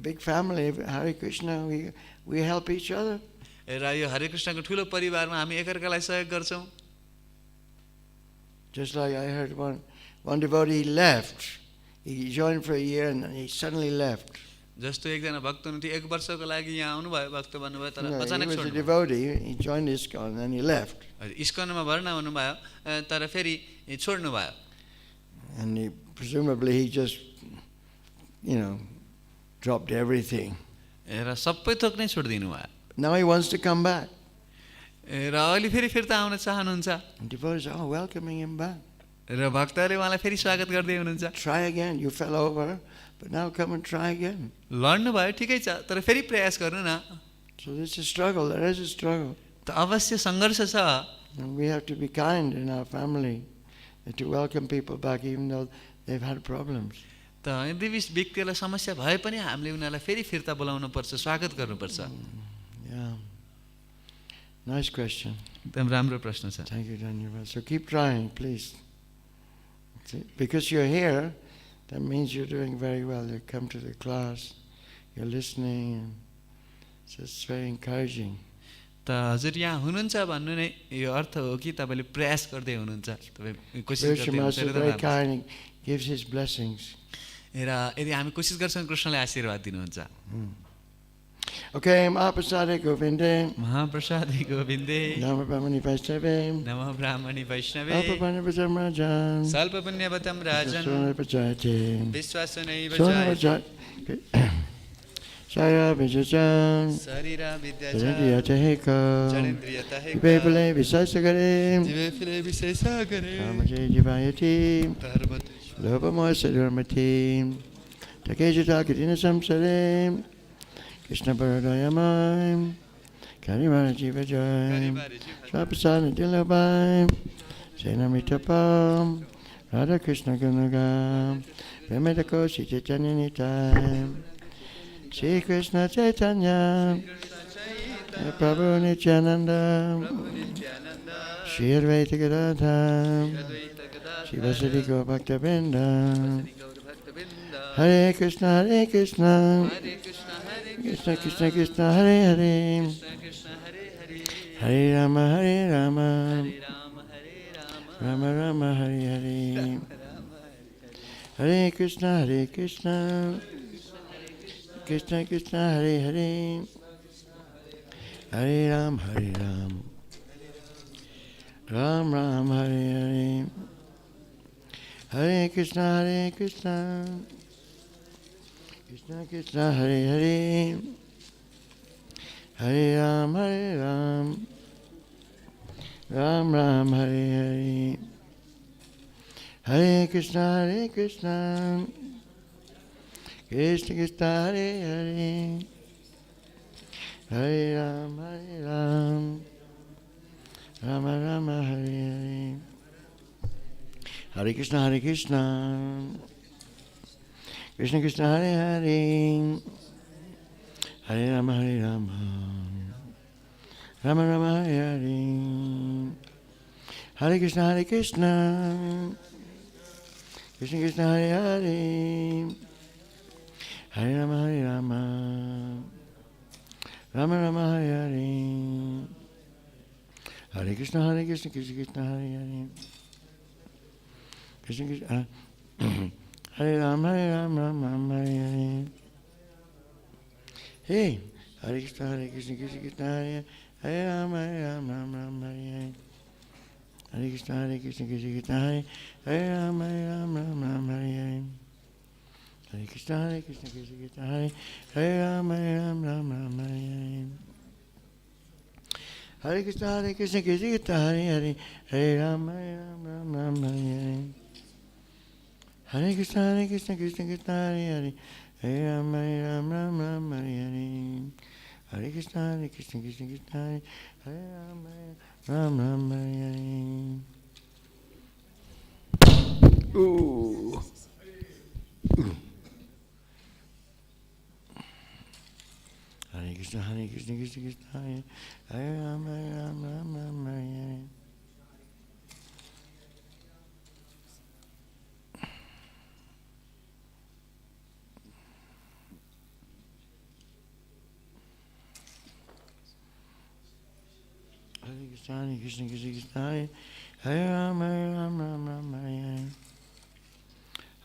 big family of Hare Krishna, we help each other. र यो हरे कृष्णको ठुलो परिवारमा हामी एकअर्कालाई सहयोग गर्छौँ. Just like I heard one devotee left. He joined for a year and then he suddenly left. जस्तो एकजना भक्त हुनुहुन्थ्यो 1 वर्षको लागि यहाँ आउनुभयो भक्त बन्नुभयो तर No, अचानक he was a छोड्नुभयो. devotee. He joined ISKCON and then he left. इस्कनमा भर्ना हुनुभयो तर फेरि छोड्नुभयो. And presumably he just, dropped everything. र सबै थोक नै छोडिदिनु भयो. Now he wants to come back. र अहिले फेरि फिर्ता आउन चाहनुहुन्छ. And devotees are welcoming him back. र भक्तहरूले उहाँलाई फेरि स्वागत गर्दै हुनुहुन्छ. Try again. You fell over, but now come and try again. लड्नु भयो ठिकै छ तर फेरि प्रयास गर्नु न. So this is a struggle. There is a struggle. त अवश्य सङ्घर्ष छ. And we have to be kind in our family and to welcome people back even though they've had problems. त यदि व्यक्तिलाई समस्या भए पनि हामीले उनीहरूलाई फेरि फिर्ता बोलाउनु पर्छ स्वागत गर्नुपर्छ. Yeah. Nice question. एकदम राम्रो प्रश्न छ. Thank you, Dhanyavad. So keep trying, please. See, because you're here, that means you're doing very well. You come to the class, you're listening, and so it's very encouraging. त हजुर यहाँ हुनुहुन्छ भन्नु नै यो अर्थ हो कि तपाईँले प्रयास गर्दै हुनुहुन्छ. तपाईँ कोसिस Spiritual गर्दै Master is very हुनुहुन्छ. kind. He gives his blessings. र यदि हामी कोसिस गर्छौँ कृष्णले आशीर्वाद दिनुहुन्छ. Okay, Mahaprasade Govinde. महाप्रसादी गोविन्दे Nama Brahmani Vaishnave. नमः ब्राह्मणी वैष्णवे Alpapanya Vajam Rajan. स्वल्प पुण्यवतम राजन Sona Vajayate. विश्वासनैव Sona जायते Vajayate. Shaya Vijajan. शरीरा विद्या Janindriyata Heka. जनेन्द्रियता है Vipepale Visasagare. जीवे फिले विशेषा करे Kamaje Jivayati. Dharmat Lopamoy Sadharmati. Takejata Katina Samsare. Krishna Paradayamai. Karimara Jivajai. Swapasana Dilabai. Senamitapam. Radha Krishna Gunagam. Vimetako Chaitanya. Shri Krishna Chaitanya. Prabhu Nityananda. Shri Advaita Gadadha. Shri Vasudika Bhakta Vrinda. Hare Krishna, Hare Krishna, Hare Krishna, Hare Krishna Krishna, Krishna, Krishna Hare Hare, Krishna Krishna, Hare Hare, Hare Rama, Hare Rama, Hare Rama, Hare Rama, Rama Rama, Hare Hare, Rama Rama, Hare Hare. Hare Krishna, Hare Krishna, Krishna Krishna, Hare Hare, Hare Ram, Hare Ram, Ram Ram, Hare Hare, Hare Krishna, Hare Krishna, Krishna Krishna, Hare Hare, Hare Ram, Hare Ram, Ram Ram, Hare Hare, Hare Krishna, Hare Krishna, Krishna Krishna, Hare Hare, Hare Ram, Hare Ram, Rama Rama, Hare Hare, Hare Krishna, Hare Krishna, Krishna Krishna, Hare Hare, Hare Rama, Hare Rama, Rama Rama, Hare Hare, Hare Krishna, Hare Krishna, Krishna Krishna, Hare Hare, Hare Rama, Hare Rama, Rama Rama, Hare Hare, Hare Krishna, Hare Krishna, Krishna Krishna, Hare Hare, Krishna Krishna, Hare Ram, Ram Ram, Hare Hare. Hey, Hare Krishna, Hare Krishna, Krishna Krishna, Hare Hare, Ram, Ram Ram, Hare Hare. Hare Krishna, Hare Krishna, Krishna Krishna, Hare Hare, Ram, Ram Hare Hare. Hare Krishna, Hare Krishna, Krishna Krishna, Hare Hare, Ram, Ram Hare Hare. Hare Krishna, Hare Krishna, Krishna Krishna, Hare Hare, Hare Ram, Ram Hare Hare. Hare Krishna, Hare Krishna, Krishna Krishna, Hare Hare, Hare Ram, Ram Hare Hare. Hare Krishna, Hare Krishna, Krishna Krishna, Hare Hare Ram, Hare Hare. Ooh. Hare Krishna, Hare Krishna, Krishna Krishna, Hare Hare Ram, Ram Hare Hare. Hare Krishna, Hare Krishna, Krishna Krishna, Hare Hare Ram, Ram Hare Hare.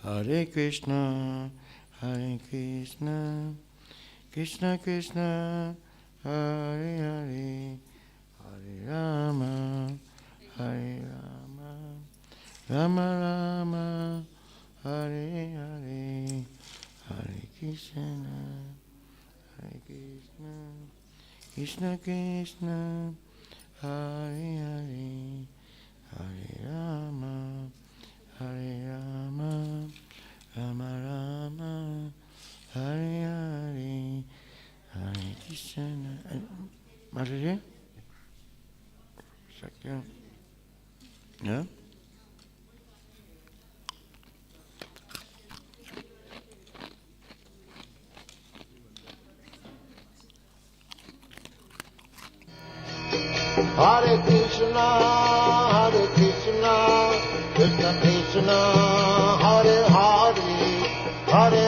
Hare Krishna, Hare Krishna, Krishna Krishna, Hare Hare, Hare Rama, Hare Rama, Rama Rama, Hare Hare, Hare Krishna, Hare Krishna, Krishna Krishna, Hare Hare, Hare Rama, Hare Rama, Rama Rama, Hare Hare, Hare Krishna. Maharaj? Sakya? Yeah? Hare Krishna, Krishna Krishna, Hare Hare, Hare